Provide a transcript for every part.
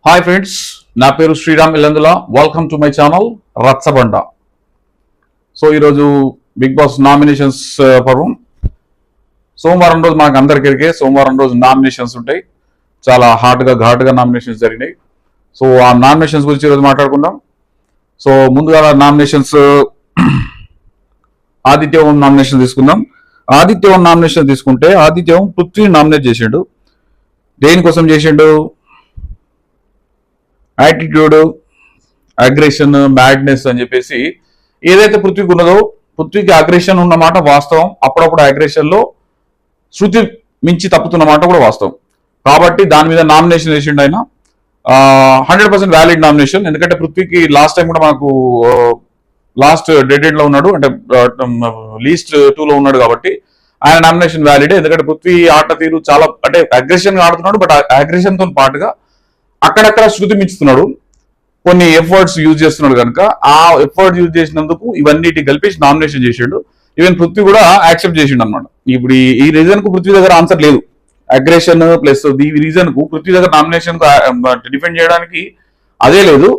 Hi friends, నా పేరు Sriram Illandula. Welcome to my channel Rachabanda. So ఈరోజు బిగ్ బాస్ నామినేషన్స్ పర్వం. సోమవారం రోజు మనకు అందరికీ సోమవారం రోజు నామినేషన్స్ ఉంటాయి. చాలా ఘాటుగా నామినేషన్స్ జరిగినాయి. సో ఆ నామినేషన్స్ గురించి ఈరోజు మాట్లాడుకుందాం. సో ముందుగా నామినేషన్స్ ఆదిత్య నామినేషన్ తీసుకుందాం. ఆదిత్య నామినేషన్ తీసుకుంటే ఆదిత్య పృథ్వీ నామినేట్ చేసిండు. దేనికోసం చేసిండు? యాటిట్యూడ్, అగ్రెషన్, మ్యాడ్నెస్ అని చెప్పేసి ఏదైతే పృథ్వీకి ఉన్నదో, పృథ్వీకి అగ్రెషన్ ఉన్నమాట వాస్తవం. అప్పుడప్పుడు అగ్రెషన్ లో శృతి మించి తప్పుతున్నమాట కూడా వాస్తవం. కాబట్టి దాని మీద నామినేషన్ వేసిండు ఆయన. 100% వ్యాలిడ్ నామినేషన్. ఎందుకంటే పృథ్వీకి లాస్ట్ టైం కూడా మనకు లాస్ట్ డెడ్ లో ఉన్నాడు, అంటే లీస్ట్ 2 లో ఉన్నాడు. కాబట్టి ఆయన నామినేషన్ వ్యాలిడ్. ఎందుకంటే పృథ్వీ ఆట తీరు చాలా అంటే అగ్రెషన్ గా ఆడుతున్నాడు. బట్ అగ్రెషన్ తో పాటుగా అక్కడక్కడ శృతి మించుతున్నాడు, కొన్ని ఎఫర్ట్స్ యూజ్ చేస్తున్నాడు. కనుక ఆ ఎఫర్ట్ యూజ్ చేసినందుకు ఇవన్నిటి కలిపి నామినేషన్ చేసాడు. ఈవెన్ పృథ్వీ కూడా యాక్సెప్ట్ చేసిండు అనమాట. ఇప్పుడు ఈ రీజన్ కు పృథ్వీ దగ్గర ఆన్సర్ లేదు. అగ్రెషన్ ప్లస్ ఈ రీజన్ కు పృథ్వీ దగ్గర నామినేషన్ డిఫెండ్ చేయడానికి అదే లేదు.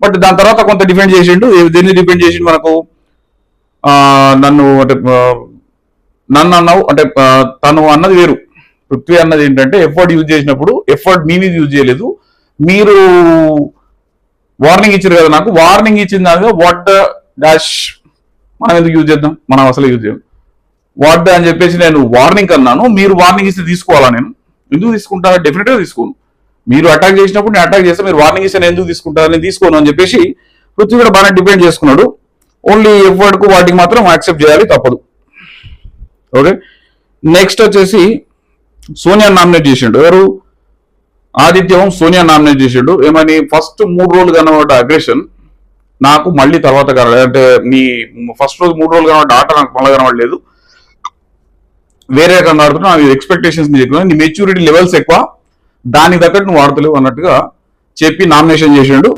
బట్ దాని తర్వాత కొంత డిఫెండ్ చేసిండు. దేన్ని డిఫెండ్ చేసిండు? మనకు నన్ను అన్నావు అంటే తను అన్నది వేరు. పృథ్వీ అన్నది ఏంటంటే ఎఫర్ట్ యూజ్ చేసినప్పుడు ఎఫర్ట్ మీ మీద యూజ్ చేయలేదు, మీరు వార్నింగ్ ఇచ్చారు కదా, నాకు వార్నింగ్ ఇచ్చిన దానిలో వాట్ ద డాష్ మనం ఎందుకు యూజ్ చేద్దాం, మనం అసలు యూజ్ చేయం. వాట్ ద అని చెప్పేసి నేను వార్నింగ్ అన్నాను, మీరు వార్నింగ్ ఇస్తే తీసుకోవాలా? నేను ఎందుకు తీసుకుంటా? డెఫినెట్ గా తీసుకోను. మీరు అటాక్ చేసినప్పుడు నేను అటాక్ చేస్తే మీరు వార్నింగ్ ఇస్తే నేను ఎందుకు తీసుకుంటా? నేను తీసుకోను అని చెప్పేసి పృథ్వీ కూడా బాగా డిపెండ్ చేసుకున్నాడు. ఓన్లీ ఎఫర్ట్ కు వాటికి మాత్రం యాక్సెప్ట్ చేయాలి, తప్పదు. ఓకే, నెక్స్ట్ వచ్చేసి సోనియా నామినేట్ చేసిండు. ఎవరు? ఆదిత్యం సోనియా నామినేట్ చేసిండు. ఏమని? ఫస్ట్ 3 రోజులు కనబడ్డ అగ్రెషన్ నాకు మళ్ళీ తర్వాత అంటే నీ ఫస్ట్ రోజు 3 రోజులు కనబడ్డ ఆట నాకు మళ్ళీ కనబడలేదు, వేరే రకంగా ఆడుతున్నా, ఎక్స్పెక్టేషన్స్ ఎక్కువ, నీ మెచ్యూరిటీ లెవెల్స్ ఎక్కువ, దానికి తగ్గట్టు నువ్వు ఆడతలేవు అన్నట్టుగా చెప్పి నామినేషన్ చేసిండు.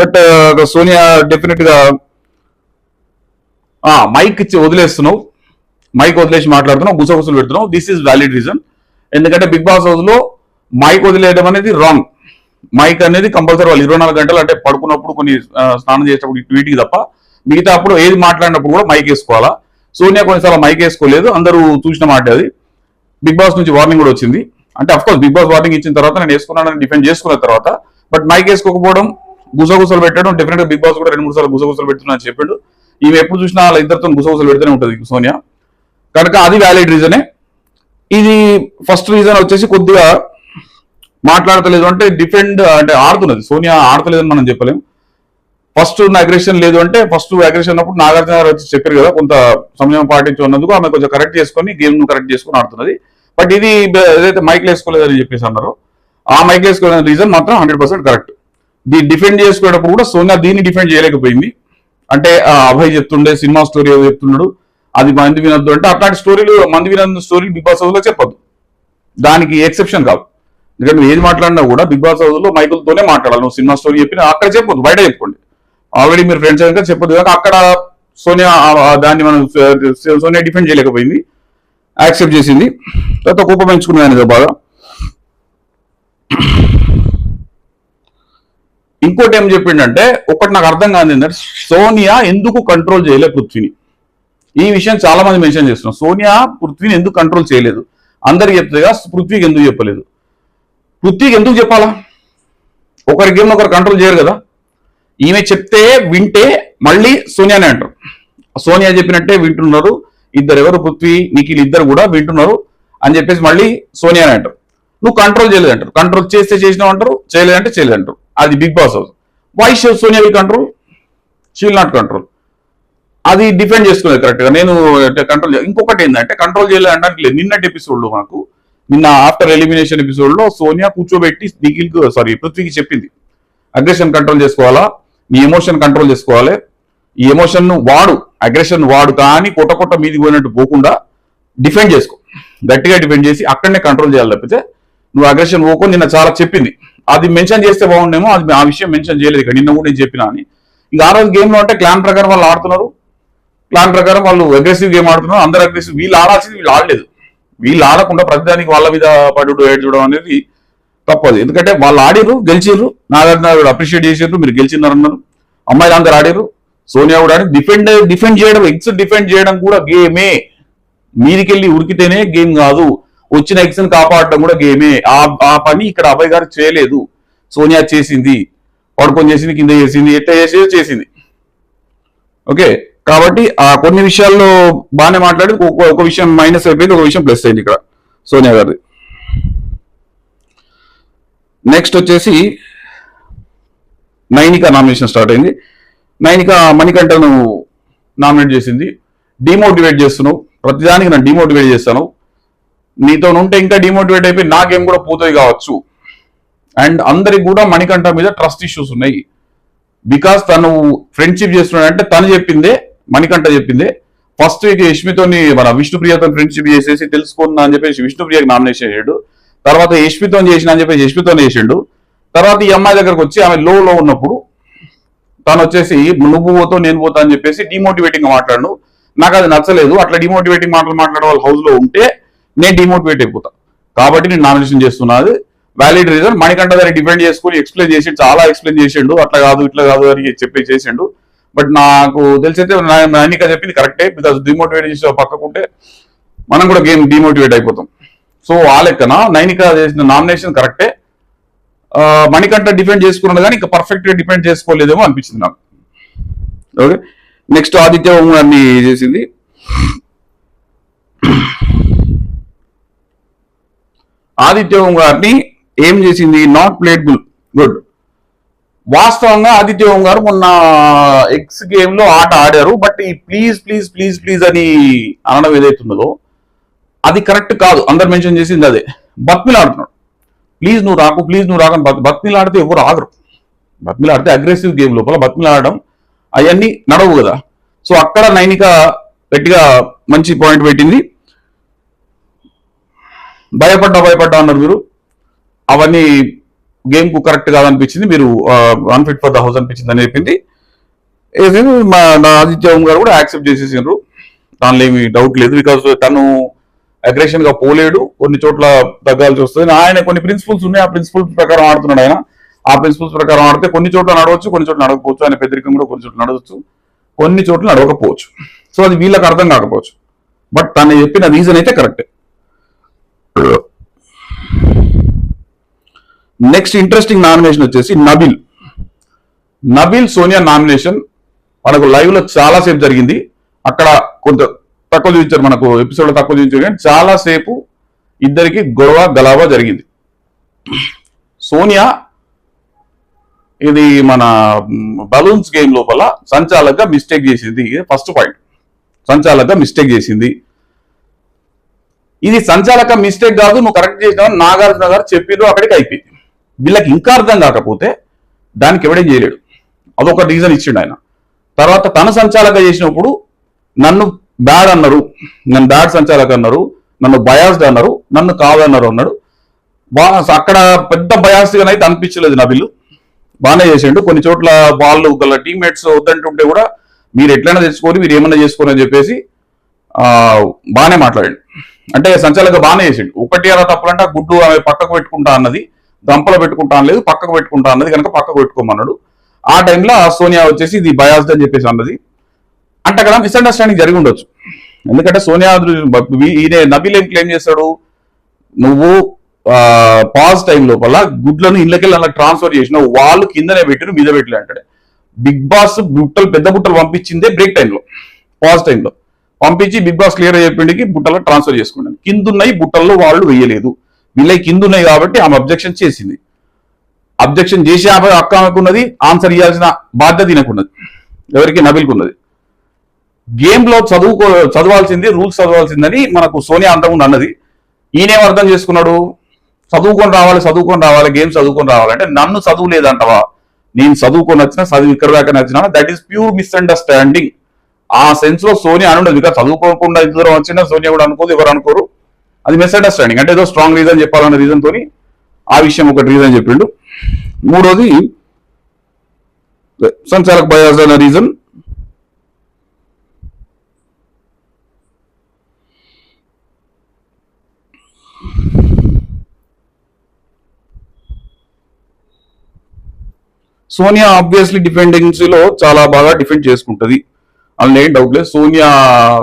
బట్ సోనియా డెఫినెట్ గా మైక్ ఇచ్చి వదిలేస్తున్నావు, మైక్ వదిలేసి మాట్లాడుతున్నావు, గుసగుసలు పెడుతున్నావు. This is valid reason. ఎందుకంటే బిగ్ బాస్ హౌస్ లో మైక్ వదిలేయడం అనేది రాంగ్. మైక్ అనేది కంపల్సరీ వాళ్ళు 24 గంటలు అంటే పడుకున్నప్పుడు, కొన్ని స్నానం చేసేటప్పుడు ట్వీట్కి తప్ప మిగతా అప్పుడు ఏది మాట్లాడినప్పుడు కూడా మైక్ వేసుకోవాలా. సోనియా కొన్నిసార్లు మైక్ వేసుకోలేదు, అందరూ చూసిన మాట అది. బిగ్ బాస్ నుంచి వార్నింగ్ కూడా వచ్చింది. అంటే అఫ్కోర్స్ బిగ్ బాస్ వార్నింగ్ ఇచ్చిన తర్వాత నేను వేసుకున్నానని డిఫెండ్ చేసుకున్న తర్వాత, బట్ మైక్ వేసుకోకపోవడం, గుసగుసలు పెట్టడం, డెఫినెట్ గా బిగ్ బాస్ కూడా 2-3 సార్లు గుసగుసలు పెడుతున్నా అని చెప్పాడు. ఈమె ఎప్పుడు చూసినా వాళ్ళ ఇద్దరితో గుసగుసలు పెడుతూనే ఉంటుంది సోనియా. కనుక అది వ్యాలిడ్ రీజనే. ఇది ఫస్ట్ రీజన్ వచ్చేసి కొద్దిగా మాట్లాడతలేదు అంటే డిఫెండ్ అంటే ఆడుతున్నది. సోనియా ఆడతలేదని మనం చెప్పలేం. ఫస్ట్ ఉన్న అగ్రెషన్ లేదు అంటే, ఫస్ట్ అగ్రెషన్ అప్పుడు నాగార్జున గారు వచ్చి చెప్పారు కదా, కొంత సమయం పాటించున్నందుకు ఆమె కొంచెం కరెక్ట్ చేసుకొని గేమ్ ను కరెక్ట్ చేసుకుని ఆడుతున్నది. బట్ ఇది ఏదైతే మైక్ వేసుకోలేదని చెప్పేసి అన్నారో, ఆ మైక్ వేసుకోలేని రీజన్ మాత్రం 100% కరెక్ట్. దీన్ని డిఫెండ్ చేసుకునేటప్పుడు కూడా సోనియా దీన్ని డిఫెండ్ చేయలేకపోయింది. అంటే అభయ్ చెప్తుండే సినిమా స్టోరీ చెప్తున్నాడు, అది మంది వినొద్దు అంటే, అట్లాంటి స్టోరీలు మంది వినొద్దు స్టోరీలు బిగ్ బాస్ హౌస్ లో చెప్పొద్దు, దానికి ఎక్సెప్షన్ కాదు. ఎందుకంటే నువ్వు ఏది మాట్లాడినా కూడా బిగ్ బాస్ హౌస్ లో మైకులతోనే మాట్లాడాలి. నువ్వు సినిమా స్టోరీ చెప్పినా అక్కడ చెప్పొద్దు, బయట చెప్పుకోండి. ఆల్రెడీ మీరు ఫ్రెండ్స్ కనుక చెప్పొద్దు. కనుక అక్కడ సోనియా దాన్ని మనం సోనియా డిఫెండ్ చేయలేకపోయింది, యాక్సెప్ట్ చేసింది. తర్వాత కోపం పెంచుకున్నాను బాగా. ఇంకోటి ఏం చెప్పిండంటే, ఒకటి నాకు అర్థం కాదు ఏంటంటే, సోనియా ఎందుకు కంట్రోల్ చేయలే పృథ్వీని? ఈ విషయం చాలా మంది మెన్షన్ చేస్తున్నారు. సోనియా పృథ్వీని ఎందుకు కంట్రోల్ చేయలేదు? అందరికి చెప్తుందిగా, పృథ్వీకి ఎందుకు చెప్పలేదు? పృథ్వీకి ఎందుకు చెప్పాలా? ఒకరి గేమ్ ఒకరు కంట్రోల్ చేయరు కదా. ఈమె చెప్తే వింటే మళ్ళీ సోనియానే అంటారు. సోనియా చెప్పినట్టే వింటున్నారు ఇద్దరు, ఎవరు? పృథ్వీ, నిఖిల్ ఇద్దరు కూడా వింటున్నారు అని చెప్పేసి మళ్ళీ సోనియానే అంటారు. నువ్వు కంట్రోల్ చేయలేదు అంటారు. కంట్రోల్ చేస్తే చేసినావు అంటారు, చేయలేదంటే చేయలేదు అంటారు. అది Bigg Boss house. Why Sonia will control? She will not control. అది డిఫెండ్ చేసుకునేది కరెక్ట్ గా. నేను కంట్రోల్ ఇంకొకటి ఏంటంటే, కంట్రోల్ చేయలేదు అంటే లేదు. నిన్నటి ఎపిసోడ్ లో మనకు, నిన్న ఆఫ్టర్ ఎలిమినేషన్ ఎపిసోడ్ లో సోనియా కూర్చోబెట్టి పృథ్వీకి చెప్పింది, అగ్రెషన్ కంట్రోల్ చేసుకోవాలా, నీ ఎమోషన్ కంట్రోల్ చేసుకోవాలి, ఈ ఎమోషన్ ను వాడు, అగ్రెషన్ వాడు, కానీ కొట్ట మీదికి పోయినట్టు పోకుండా డిఫెండ్ చేసుకో, గట్టిగా డిఫెండ్ చేసి అక్కడనే కంట్రోల్ చేయాలి. తప్పితే నువ్వు అగ్రెషన్ పోకో. నిన్న చాలా చెప్పింది, అది మెన్షన్ చేస్తే బాగుండేమో, అది ఆ విషయం మెన్షన్ చేయలేదు ఇక్కడ. నిన్న కూడా నేను చెప్పినా అని. ఇంకా ఆ రోజు గేమ్ లో అంటే క్లాన్ ప్రకారం వాళ్ళు ఆడుతున్నారు, ప్లాన్ ప్రకారం వాళ్ళు అగ్రెసివ్ గేమ్ ఆడుతున్నారు, అందరు అగ్రెసివ్. వీళ్ళు ఆడాల్సింది వీళ్ళు ఆడలేదు. వీళ్ళు ఆడకుండా ప్రతిదానికి వాళ్ళ మీద పడు ఏడ్చడం అనేది తప్పదు. ఎందుకంటే వాళ్ళు ఆడిర్రు, గెలిచిర్రు, నాగార్జున కూడా అప్రిషియేట్ చేసిర్రు, మీరు గెలిచినారు అన్నారు. అమ్మాయిలు అందరు ఆడిర్రు, సోనియా కూడా ఆడి డిఫెండ్ చేయడం, ఎగ్స్ డిఫెండ్ చేయడం కూడా గేమే. మీదికెళ్ళి ఉరికితేనే గేమ్ కాదు, వచ్చిన ఎగ్స్ ని కాపాడడం కూడా గేమే. ఆ పని ఇక్కడ అభయ్ గారు చేయలేదు, సోనియా చేసింది. పడుకొని చేసింది, కింద చేసింది, ఎట్లా చేసింది. ఓకే, కాబట్టి ఆ కొన్ని విషయాల్లో బాగానే మాట్లాడి ఒక విషయం మైనస్ అయిపోయింది, ఒక విషయం ప్లస్ అయింది ఇక్కడ సోనియా గారిది. నెక్స్ట్ వచ్చేసి నైనిక నామినేషన్ స్టార్ట్ అయింది. నైనిక మణికంఠను నామినేట్ చేసింది. డిమోటివేట్ చేస్తున్నావు, ప్రతిదానికి నన్ను డిమోటివేట్ చేస్తాను, నీతో ఉంటే ఇంకా డిమోటివేట్ అయిపోయి నా గేమ్ కూడా పోతుంది కావచ్చు. అండ్ అందరికి కూడా మణికంఠ మీద ట్రస్ట్ ఇష్యూస్ ఉన్నాయి. బికాస్ తను ఫ్రెండ్షిప్ చేస్తున్నాడంటే తను చెప్పిందే, మణికంఠ చెప్పిందే. ఫస్ట్ వీక్ యష్మితోని మన విష్ణుప్రియతో ఫ్రెండ్షిప్ చేసేసి తెలుసుకున్నా అని చెప్పేసి విష్ణుప్రియకి నామినేషన్ చేసాడు. తర్వాత యష్మితో చేసిన అని చెప్పేసి యష్మితోనే చేసిండు. తర్వాత ఈ అమ్మాయి దగ్గరకు వచ్చి ఆమె లో ఉన్నప్పుడు తను వచ్చేసి నువ్వు పోతో నేను పోతా అని చెప్పేసి డిమోటివేటింగ్ గా మాట్లాడు. నాకు అది నచ్చలేదు. అట్లా డిమోటివేటింగ్ మాటలు మాట్లాడే వాళ్ళు హౌస్ లో ఉంటే నేను డిమోటివేట్ అయిపోతా. కాబట్టి నేను నామినేషన్ చేస్తున్నది వ్యాలిడ్ రీజన్. మణికంఠ గారిని డిపెండ్ చేసుకుని ఎక్స్ప్లెయిన్ చేసి చాలా ఎక్స్ప్లెయిన్ చేసిండు, అట్లా కాదు ఇట్లా కాదు అని చెప్పి చేసిండు. బట్ నాకు తెలిసైతే నైనిక చెప్పింది కరెక్టే. బికాస్ డిమోటివేట్ చేసి పక్కకుంటే మనం కూడా గేమ్ డిమోటివేట్ అయిపోతాం. సో ఆ లెక్కన నైనిక చేసిన నామినేషన్ కరెక్టే. మణికంఠ డిఫెండ్ చేసుకున్నాడు కానీ ఇంకా పర్ఫెక్ట్ గా డిఫెండ్ చేసుకోలేదేమో అనిపించింది నాకు. ఓకే, నెక్స్ట్ ఆదిత్య ఓం గారిని చేసింది. ఆదిత్య ఓం గారిని ఏం చేసింది, నాట్ ప్లేడ్ గుడ్. వాస్తవంగా ఆదిత్య ఓం గారు మొన్న ఎక్స్ గేమ్ లో ఆట ఆడారు. బట్ ఈ ప్లీజ్ ప్లీజ్ ప్లీజ్ ప్లీజ్ అని అనడం ఏదైతున్నదో అది కరెక్ట్ కాదు. అందరు మెన్షన్ చేసింది అదే. బత్మిలాడుతున్నాడు, ప్లీజ్ నువ్వు రాకు, ప్లీజ్ నువ్వు రాకు. బత్మిలాడితే ఎవరు ఆగరు. బత్మిలాడితే అగ్రెసివ్ గేమ్ లోపల బత్మిలాడడం అవన్నీ నడవు కదా. సో అక్కడ నైనిక గట్టిగా మంచి పాయింట్ పెట్టింది. భయపడ్డా అన్నారు మీరు, అవన్నీ గేమ్ కు కరెక్ట్ కాదనిపించింది, మీరు అన్ఫిట్ ఫర్ ద హౌస్ అనిపించింది అని చెప్పింది. ఆదిత్య ఓం గారు కూడా యాక్సెప్ట్ చేసేసారు, దానిలో ఏమి డౌట్ లేదు. బికాస్ తను అగ్రెషన్ గా పోలేడు, కొన్ని చోట్ల తగ్గాల్సి వస్తుంది. ఆయన కొన్ని ప్రిన్సిపల్స్ ఉన్నాయి, ఆ ప్రిన్సిపల్స్ ప్రకారం ఆడుతున్నాడు ఆయన. ఆ ప్రిన్సిపల్స్ ప్రకారం ఆడితే కొన్ని చోట్ల నడవచ్చు, కొన్ని చోట్ల నడవకపోవచ్చు. ఆయన పెద్దరికం కూడా కొన్ని చోట్ల నడవచ్చు, కొన్ని చోట్ల నడవకపోవచ్చు. సో అది వీళ్ళకి అర్థం కాకపోవచ్చు. బట్ తను చెప్పిన రీజన్ అయితే కరెక్టే. నెక్స్ట్ ఇంట్రెస్టింగ్ నామినేషన్ వచ్చేసి నబిల్ సోనియా నామినేషన్. మనకు లైవ్ లో చాలా సేపు జరిగింది. అక్కడ కొంత తక్కువ చూపించారు, మనకు ఎపిసోడ్ తక్కువ చూపించారు, కానీ చాలా సేపు ఇద్దరికి గొడవ గలావా జరిగింది. సోనియా ఇది మన బలూన్స్ గేమ్ లోపల సంచాలకగా మిస్టేక్ చేసింది. ఫస్ట్ పాయింట్, సంచాలకగా మిస్టేక్ చేసింది. ఇది సంచాలక మిస్టేక్ కాదు, నువ్వు కరెక్ట్ చేసినావు నాగార్జున గారు చెప్పిండ్రు, అక్కడికి అయిపోయింది. వీళ్ళకి ఇంకా అర్థం కాకపోతే దానికి ఎవడేం చేయలేడు. అదొక రీజన్ ఇచ్చిండు ఆయన. తర్వాత తన సంచాలక చేసినప్పుడు నన్ను బ్యాడ్ అన్నారు, నన్ను బ్యాడ్ సంచాలక అన్నారు, నన్ను బయాస్డ్ అన్నారు, నన్ను కాదన్నారు అన్నాడు. అక్కడ పెద్ద బయాస్డ్ అయితే అనిపించలేదు నబిల్, బాగానే చేసిండు. కొన్ని చోట్ల వాళ్ళు గల టీమ్మేట్స్ వద్దంటుంటే కూడా మీరు ఎట్లైనా తెచ్చుకొని మీరు ఏమన్నా చేసుకోని అని చెప్పేసి బాగానే మాట్లాడండి. అంటే సంచాలక బాగానే చేసిండు. ఒకటి అలా తప్పులంటే గుడ్డు ఆమె పక్కకు పెట్టుకుంటా అన్నది, గంపలో పెట్టుకుంటా అనలేదు, పక్కకు పెట్టుకుంటా అన్నది, కనుక పక్కకు పెట్టుకోమన్నాడు. ఆ టైంలో సోనియా వచ్చేసి ఇది బయాస్డ్ అని చెప్పేసి అన్నది. అంటే అక్కడ మిస్అండర్స్టాండింగ్ జరిగి ఉండొచ్చు. ఎందుకంటే సోనియా ఈయన నబిల్ ఏం క్లెయిమ్ చేస్తాడు, నువ్వు పాజ్ టైం లోపల గుడ్లను ఇళ్ళకెళ్ళి అలా ట్రాన్స్ఫర్ చేసినావు, వాళ్ళు కిందనే పెట్టిన మీద పెట్టలే అంటాడు. బిగ్ బాస్ బుట్టలు పెద్ద బుట్టలు పంపించిందే బ్రేక్ టైంలో, పాజ్ టైంలో పంపించి బిగ్ బాస్ క్లియర్ చెప్పేందుకు బుట్టలో ట్రాన్స్ఫర్ చేసుకున్నాను. కిందున్నాయి బుట్టల్లో వాళ్ళు వేయలేదు, వీళ్ళకి కిందున్నాయి కాబట్టి ఆమె అబ్జెక్షన్ చేసింది. అబ్జెక్షన్ చేసి అక్క ఆమెకున్నది, ఆన్సర్ ఇవ్వాల్సిన బాధ్యత తినకున్నది. ఎవరికి, నబిల్కి ఉన్నది. గేమ్ లో చదవాల్సింది, రూల్స్ చదవాల్సిందని మనకు సోనియా అంతకుముందు అన్నది. ఈయనేం అర్థం చేసుకున్నాడు, చదువుకొని రావాలి, గేమ్ చదువుకొని రావాలంటే నన్ను చదువు లేదంటవా, నేను చదువుకొని వచ్చినా, చదువు ఇక్కడ దాకా నచ్చినా, దట్ ఈస్ ప్యూర్ మిస్అండర్స్టాండింగ్. ఆ సెన్స్ లో సోనియా అనుండదు. బికాస్ చదువుకోకుండా ఇంత దూరం వచ్చినా సోనియా కూడా అనుకోదు, ఎవరు అనుకోరు. అది మిస్అండర్స్టాండింగ్. అంటే ఏదో స్ట్రాంగ్ రీజన్ చెప్పాలన్న రీజన్ తోని ఆ విషయం ఒకటి రీజన్ చెప్పిండు. మూడోది సంచాలక్ బయాస్ అన్న రీజన్. సోనియా ఆబ్వియస్లీ డిఫెండింగ్స్ లో చాలా బాగా డిఫెండ్ చేసుకుంటది, అందులో ఏం డౌట్ లేదు. సోనియా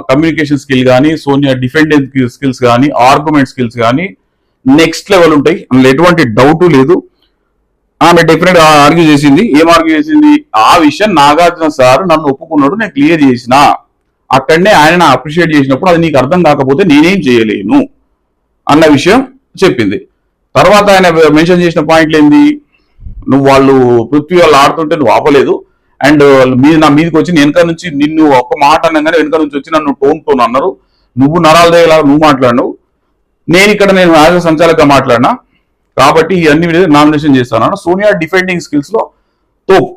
కమ్యూనికేషన్ స్కిల్ కానీ, సోనియా డిఫెండింగ్ స్కిల్స్ కానీ, ఆర్గ్యుమెంట్ స్కిల్స్ కానీ నెక్స్ట్ లెవెల్ ఉంటాయి, అందులో ఎటువంటి డౌట్ లేదు. ఆమె డెఫినెట్ ఆర్గ్యూ చేసింది. ఏం ఆర్గ్యూ చేసింది? ఆ విషయం నాగార్జున సార్ నన్ను ఒప్పుకున్నాడు, నేను క్లియర్ చేసిన, అక్కడనే ఆయన అప్రిషియేట్ చేసినప్పుడు అది నీకు అర్థం కాకపోతే నేనేం చేయలేను అన్న విషయం చెప్పింది. తర్వాత ఆయన మెన్షన్ చేసిన పాయింట్లు ఏంది? నువ్వు వాళ్ళు పృథ్వీ వాళ్ళు ఆడుతుంటే నువ్వు ఆపలేదు, అండ్ నా మీదకి వచ్చి వెనక నుంచి నిన్ను ఒక్క మాట అనగానే వెనక నుంచి వచ్చి నన్ను టోన్ అన్నారు, నువ్వు నరాలు దేలా నువ్వు మాట్లాడినావు, నేను యాజ్ సంచాలకుగా మాట్లాడినా, కాబట్టి ఇవన్నీ నామినేషన్ చేస్తాను. సోనియా డిఫెండింగ్ స్కిల్స్ లో తోపు,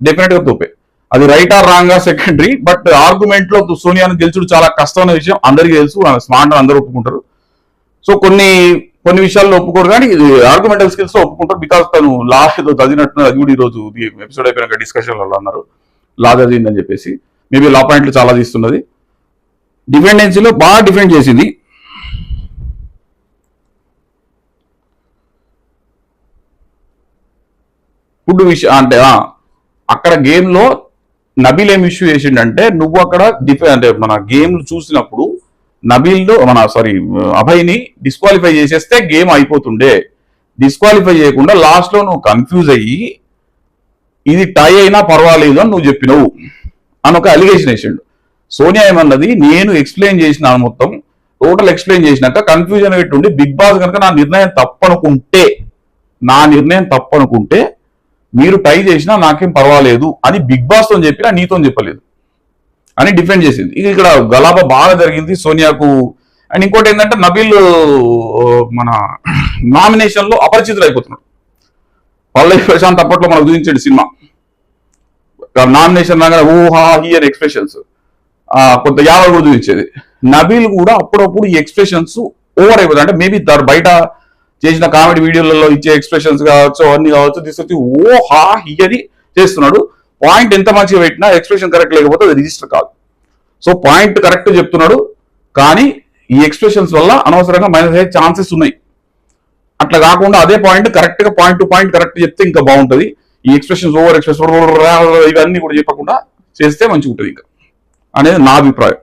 డెఫినెట్ గా తోపే. అది రైట్ ఆర్ రాంగ్ గా సెకండరీ, బట్ ఆర్గ్యుమెంట్ లో సోనియాను గెలుచుడు చాలా కష్టమైన విషయం, అందరికీ తెలుసు, స్మార్ట్ అందరూ ఒప్పుకుంటారు. సో కొన్ని విషయాల్లో ఒప్పుకోరు, కానీ ఇది ఆర్గ్యుమెంటల్ స్కిల్స్ లో ఒప్పుకుంటారు. బికాస్ తను లా ఏదో చదివినట్టు, అది కూడా ఈ రోజు ఎపిసోడ్ అయిపోయినాక డిస్కషన్ లో అన్నారు లా చదివిందని చెప్పేసి. మేబీ లా పాయింట్లు చాలా తీస్తున్నది. డిఫెండెన్సీలో బాగా డిఫెండ్ చేసింది. ఫుడ్ విషయం అంటే అక్కడ గేమ్ లో నబీల్ ఏం ఇష్యూ చేసిండంటే, నువ్వు అక్కడ అంటే మన గేమ్ చూసినప్పుడు అభయ్ని డిస్క్వాలిఫై చేసేస్తే గేమ్ అయిపోతుండే, డిస్క్వాలిఫై చేయకుండా లాస్ట్ లో నువ్వు కన్ఫ్యూజ్ అయ్యి ఇది టై అయినా పర్వాలేదు అని నువ్వు చెప్పినవు అని ఒక అలిగేషన్ వేసిండు. సోనియా ఏమన్నది, నేను ఎక్స్ప్లెయిన్ చేసిన మొత్తం టోటల్ ఎక్స్ప్లెయిన్ చేసినాక కన్ఫ్యూజన్ పెట్టుండి బిగ్ బాస్ కనుక నా నిర్ణయం తప్పనుకుంటే మీరు టై చేసినా నాకేం పర్వాలేదు అని బిగ్ బాస్ తో చెప్పినా నీతో చెప్పలేదు అని డిఫెండ్ చేసింది. ఇక్కడ గలాబా బాగా జరిగింది సోనియాకు. అండ్ ఇంకోటి ఏంటంటే, నబీల్ మన నామినేషన్ లో అపరిచితులు అయిపోతున్నాడు. పల్లవి ప్రశాంత్ అప్పట్లో మనకు చూపించాడు సినిమా, నామినేషన్ రాగానే ఊహా హీ అని ఎక్స్ప్రెషన్స్ కొంత యాభై కూడా చూపించేది. నబీల్ కూడా అప్పుడప్పుడు ఈ ఎక్స్ప్రెషన్స్ ఓవర్ అయిపోతుంది. అంటే మేబీ బయట చేసిన కామెడీ వీడియోలలో ఇచ్చే ఎక్స్ప్రెషన్స్ కావచ్చు, అవన్నీ కావచ్చు, తీసుకొచ్చి ఓహా హీ అని చేస్తున్నాడు. పాయింట్ ఎంత మంచిగా పెట్టినా ఎక్స్ప్రెషన్ కరెక్ట్ లేకపోతే అది రిజిస్టర్ కాదు. సో పాయింట్ కరెక్ట్ చెప్తున్నాడు, కానీ ఈ ఎక్స్ప్రెషన్స్ వల్ల అనవసరంగా మైనస్ అయ్యే ఛాన్సెస్ ఉన్నాయి. అట్లా కాకుండా అదే పాయింట్ కరెక్ట్ గా పాయింట్ టు పాయింట్ కరెక్ట్ చెప్తే ఇంకా బాగుంటది. ఈ ఎక్స్ప్రెషన్స్ ఓవర్ ఎక్స్ప్రెషన్ ఇవన్నీ కూడా చెప్పకుండా చేస్తే మంచిగా ఉంటుంది ఇంకా అనేది నా అభిప్రాయం.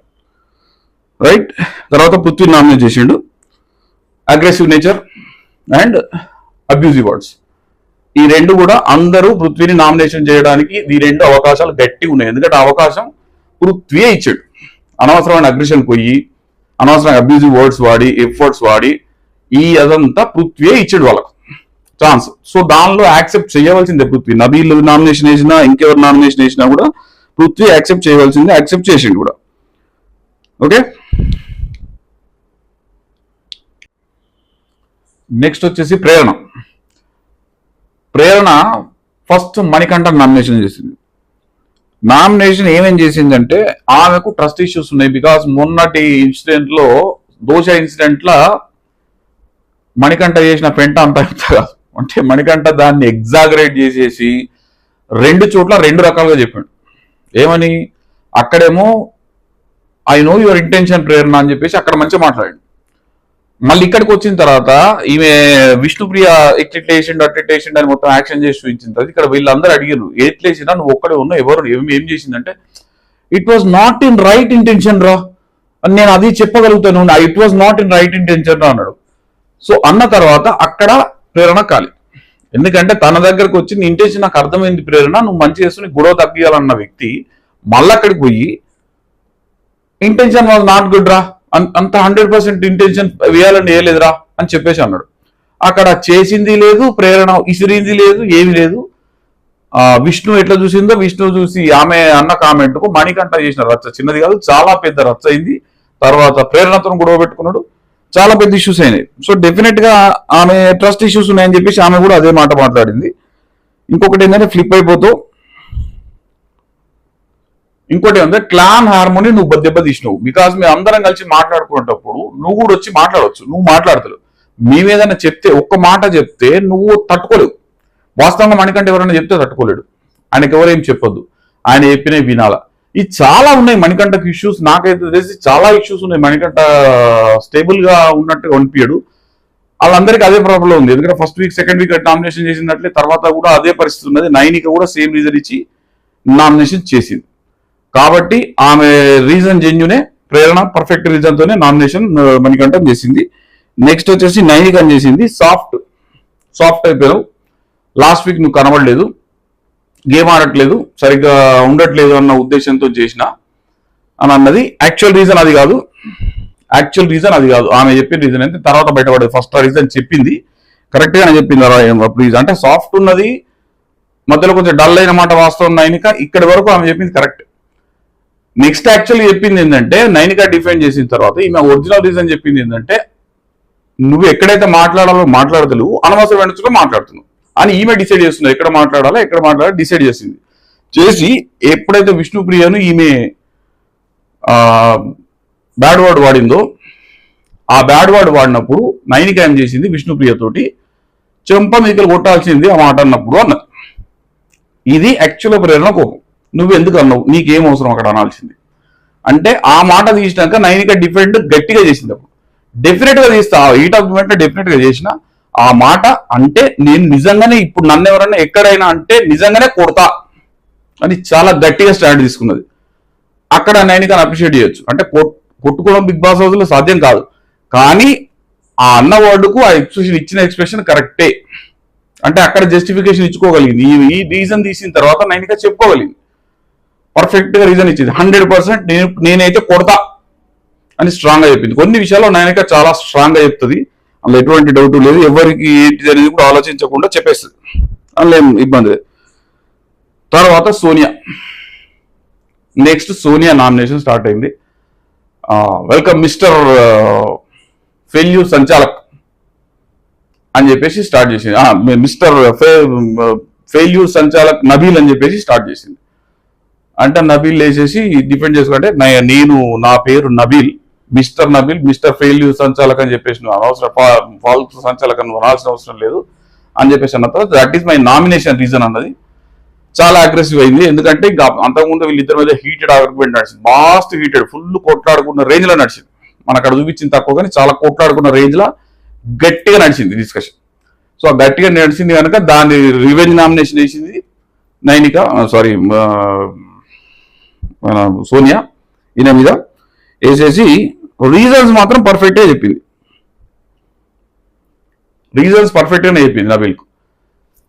రైట్. తర్వాత పృథ్వీ నామినేట్ చేసిండు. Aggressive nature and abusive words, ఈ రెండు కూడా అందరూ పృథ్వీని నామినేషన్ చేయడానికి ఈ రెండు అవకాశాలు గట్టిగా ఉన్నాయి. ఎందుకంటే అవకాశం పృథ్వీ ఇచ్చాడు. అనవసరమైన అగ్రెషన్ పోయి, అనవసరమైన అబ్యూజివ్ వర్డ్స్ వాడి, ఎఫర్ట్స్ వాడి, అదంతా పృథ్వీ ఇచ్చాడు వాళ్ళకు ఛాన్స్. సో దానిలో యాక్సెప్ట్ చేయవలసిందే పృథ్వీ. నబీల్ నామినేషన్ వేసినా, ఇంకెవరు నామినేషన్ వేసినా కూడా పృథ్వీ యాక్సెప్ట్ చేయవలసిందే, యాక్సెప్ట్ చేసిండు కూడా. ఓకే. నెక్స్ట్ వచ్చేసి ప్రేరణ ఫస్ట్ మణికంఠ నామినేషన్ చేసింది. నామినేషన్ ఏమేం చేసిందంటే, ఆమెకు ట్రస్ట్ ఇష్యూస్ ఉన్నాయి. బికాస్ మొన్నటి ఇన్సిడెంట్ లో, దోష ఇన్సిడెంట్ లో మణికంఠ చేసిన పెంట అంత అంటే మణికంఠ దాన్ని ఎగ్జాగరేట్ చేసేసి రెండు చోట్ల రెండు రకాలుగా చెప్పాడు. ఏమని? అక్కడేమో ఐ నో యువర్ ఇంటెన్షన్ ప్రేరణ అని చెప్పేసి అక్కడ మంచిగా మాట్లాడాడు. మళ్ళీ ఇక్కడికి వచ్చిన తర్వాత ఈమె విష్ణుప్రియ ఎట్లేసిండు అట్లేసిండు అని మొత్తం యాక్షన్ చేసి చూపించిన తర్వాత ఇక్కడ వీళ్ళందరూ అడిగారు, ఎట్లేసినా నువ్వు ఒక్కడే ఉన్నావు, ఎవరు ఏం చేసిందంటే, it was not in right intention రా అని నేను అది చెప్పగలుగుతాను, it was not in right intention రా అన్నాడు. సో అన్న తర్వాత అక్కడ ప్రేరణ ఖాళీ. ఎందుకంటే తన దగ్గరకు వచ్చి నీ ఇంటెన్షన్ నాకు అర్థమైంది ప్రేరణ, నువ్వు మంచి చేస్తూ నీ గొడవ తగ్గియాలన్న వ్యక్తి మళ్ళీ అక్కడికి పోయి ఇంటెన్షన్ వాజ్ నాట్ గుడ్ రా, అంత 100% ఇంటెన్షన్ వేయాలని వేయలేదురా అని చెప్పేసి అన్నాడు. అక్కడ చేసింది లేదు, ప్రేరణ ఇసిరింది లేదు, ఏమి లేదు. విష్ణు ఎట్లా చూసిందో, విష్ణు చూసి ఆమె అన్న కామెంట్ కు మణికంఠ చేసిన రచ్చ చిన్నది కాదు, చాలా పెద్ద రచ్చ అయింది. తర్వాత ప్రేరణతో గొడవ పెట్టుకున్నాడు, చాలా పెద్ద ఇష్యూస్ అయినాయి. సో డెఫినెట్ గా ఆమె ట్రస్ట్ ఇష్యూస్ ఉన్నాయని చెప్పేసి ఆమె కూడా అదే మాట మాట్లాడింది. ఇంకొకటి ఏంటంటే ఫ్లిప్ అయిపోతావు. ఇంకోటి ఏంటంటే క్లాన్ హార్మోని నువ్వు దెబ్బతీసినావు. బికాస్ మేము అందరం కలిసి మాట్లాడుకునేటప్పుడు నువ్వు కూడా వచ్చి మాట్లాడవచ్చు, నువ్వు మాట్లాడతావు. మేమేదైనా చెప్తే, ఒక్క మాట చెప్తే నువ్వు తట్టుకోలేవు. వాస్తవంగా మణికంఠ ఎవరైనా చెప్తే తట్టుకోలేడు, ఆయనకి ఎవరేం చెప్పొద్దు, ఆయన చెప్పినవి వినాల. ఇది చాలా ఉన్నాయి మణికంఠకి ఇష్యూస్. నాకైతే తెలిసి చాలా ఇష్యూస్ ఉన్నాయి. మణికంఠ స్టేబుల్ గా ఉన్నట్టుగా అనిపించడు. వాళ్ళందరికీ అదే ప్రాబ్లం ఉంది. ఎందుకంటే first week second week nomination చేసినట్లే తర్వాత కూడా అదే పరిస్థితి ఉన్నది. నైనిక కూడా సేమ్ రీజన్ ఇచ్చి నామినేషన్ చేసింది. కాబట్టి ఆమె రీజన్ జెన్యునే, ప్రేరణ పర్ఫెక్ట్ రీజన్ తోనే నామినేషన్ మణికంఠన్ చేసింది. నెక్స్ట్ వచ్చేసి నైనిక అని చేసింది. సాఫ్ట్ అయిపోయావు, లాస్ట్ వీక్ నువ్వు కనబడలేదు, గేమ్ ఆడట్లేదు, సరిగ్గా ఉండట్లేదు అన్న ఉద్దేశంతో చేసిన అని అన్నది. యాక్చువల్ రీజన్ అది కాదు. ఆమె చెప్పిన రీజన్ అయితే తర్వాత బయటపడేది. ఫస్ట్ ఆ రీజన్ చెప్పింది కరెక్ట్ గానే చెప్పింది. రీజన్ అంటే సాఫ్ట్ ఉన్నది, మధ్యలో కొంచెం డల్ అయిన మాట వాస్తవం. నైనిక ఇక్కడి వరకు ఆమె చెప్పింది కరెక్ట్. నెక్స్ట్ యాక్చువల్లీ చెప్పింది ఏంటంటే, నైనిక డిఫైన్ చేసిన తర్వాత ఈమె ఒరిజినల్ రీజన్ చెప్పింది ఏంటంటే, నువ్వు ఎక్కడైతే మాట్లాడాలో మాట్లాడతలేవు, అనవసరం వెంటనే మాట్లాడుతున్నావు అని ఈమె డిసైడ్ చేస్తున్నారు. ఎక్కడ మాట్లాడాలో డిసైడ్ చేసింది. చేసి ఎప్పుడైతే విష్ణుప్రియను ఈమె బ్యాడ్ వర్డ్ వాడిందో, ఆ బ్యాడ్ వర్డ్ వాడినప్పుడు నైనిక ఏం చేసింది, విష్ణుప్రియతోటి చెంప మీకలు కొట్టాల్సింది ఆ మాట అన్నప్పుడు అన్నది. ఇది యాక్చువల్ ప్రేరణ కోపం. నువ్వు ఎందుకు అన్నావు, నీకేం అవసరం అక్కడ అనాల్సింది అంటే. ఆ మాట తీసినాక నైనిక డిఫెండ్ గట్టిగా చేసింది. అప్పుడు డెఫినెట్ గా తీస్తా, హీట్ ఆఫ్ మూమెంట్ డెఫినెట్ గా చేసిన ఆ మాట అంటే, నేను నిజంగానే ఇప్పుడు నన్ను ఎవరైనా ఎక్కడైనా అంటే నిజంగానే కొడతా అని చాలా గట్టిగా స్టాండ్ తీసుకున్నది. అక్కడ నైనికను అప్రిషియేట్ చేయొచ్చు. అంటే కొట్టుకోవడం బిగ్ బాస్ హౌస్ లో సాధ్యం కాదు, కానీ ఆ అన్న వర్డ్కు ఆ ఎక్స్ప్రెషన్ ఇచ్చిన ఎక్స్ప్రెషన్ కరెక్టే అంటే అక్కడ జస్టిఫికేషన్ ఇచ్చుకోగలిగింది. ఈ రీజన్ తీసిన తర్వాత నైనిక చెప్పుకోగలిగింది, పర్ఫెక్ట్ గా రీజన్ ఇచ్చింది. 100% నేనైతే కొడతా అని స్ట్రాంగ్ గా చెప్పింది. కొన్ని విషయాల్లో నైనిక చాలా స్ట్రాంగ్ గా చెప్తుంది, అందులో ఎటువంటి డౌట్ లేదు. ఎవరికి ఏంటి అనేది కూడా ఆలోచించకుండా చెప్పేస్తుంది, అందులో ఏం ఇబ్బంది లేదు. తర్వాత నెక్స్ట్ సోనియా నామినేషన్ స్టార్ట్ అయింది. వెల్కమ్ మిస్టర్ ఫెయిల్యూర్ సంచాలక్ అని చెప్పేసి స్టార్ట్ చేసింది. మిస్టర్ ఫెయిల్యూర్ సంచాలక్ నబీల్ అని చెప్పేసి స్టార్ట్ చేసింది. అంటే నబీల్ వేసేసి డిఫెండ్ చేసుకుంటే, నా పేరు నబీల్, మిస్టర్ ఫెయిల్యూర్ సంచాలక్ అని చెప్పేసి నువ్వు అనవసరం ఫాల్స్ సంచాలక్ నువ్వు అనాల్సిన అవసరం లేదు అని చెప్పేసి అన్న తర్వాత that is my nomination reason అన్నది. చాలా అగ్రెసివ్ అయింది. ఎందుకంటే ఇంకా అంతకుముందు వీళ్ళిద్దరి మీద హీటెడ్ ఆర్గ్యుమెంట్ నడిచింది, మాస్ట్ హీటెడ్, ఫుల్ కొట్లాడుకున్న రేంజ్ లో నడిచింది. మనకు అక్కడ చూపించింది తక్కువ, కానీ చాలా కొట్లాడుకున్న రేంజ్ లో గట్టిగా నడిచింది డిస్కషన్. సో ఆ గట్టిగా నడిచింది కనుక దాని రివెంజ్ నామినేషన్ వేసింది నైనిక, సారీ సోనియా ఈయన మీద వేసేసి రీజన్స్ మాత్రం పర్ఫెక్ట్ గా చెప్పింది. రీజన్స్ పర్ఫెక్ట్ గానే చెప్పింది. నబీల్కు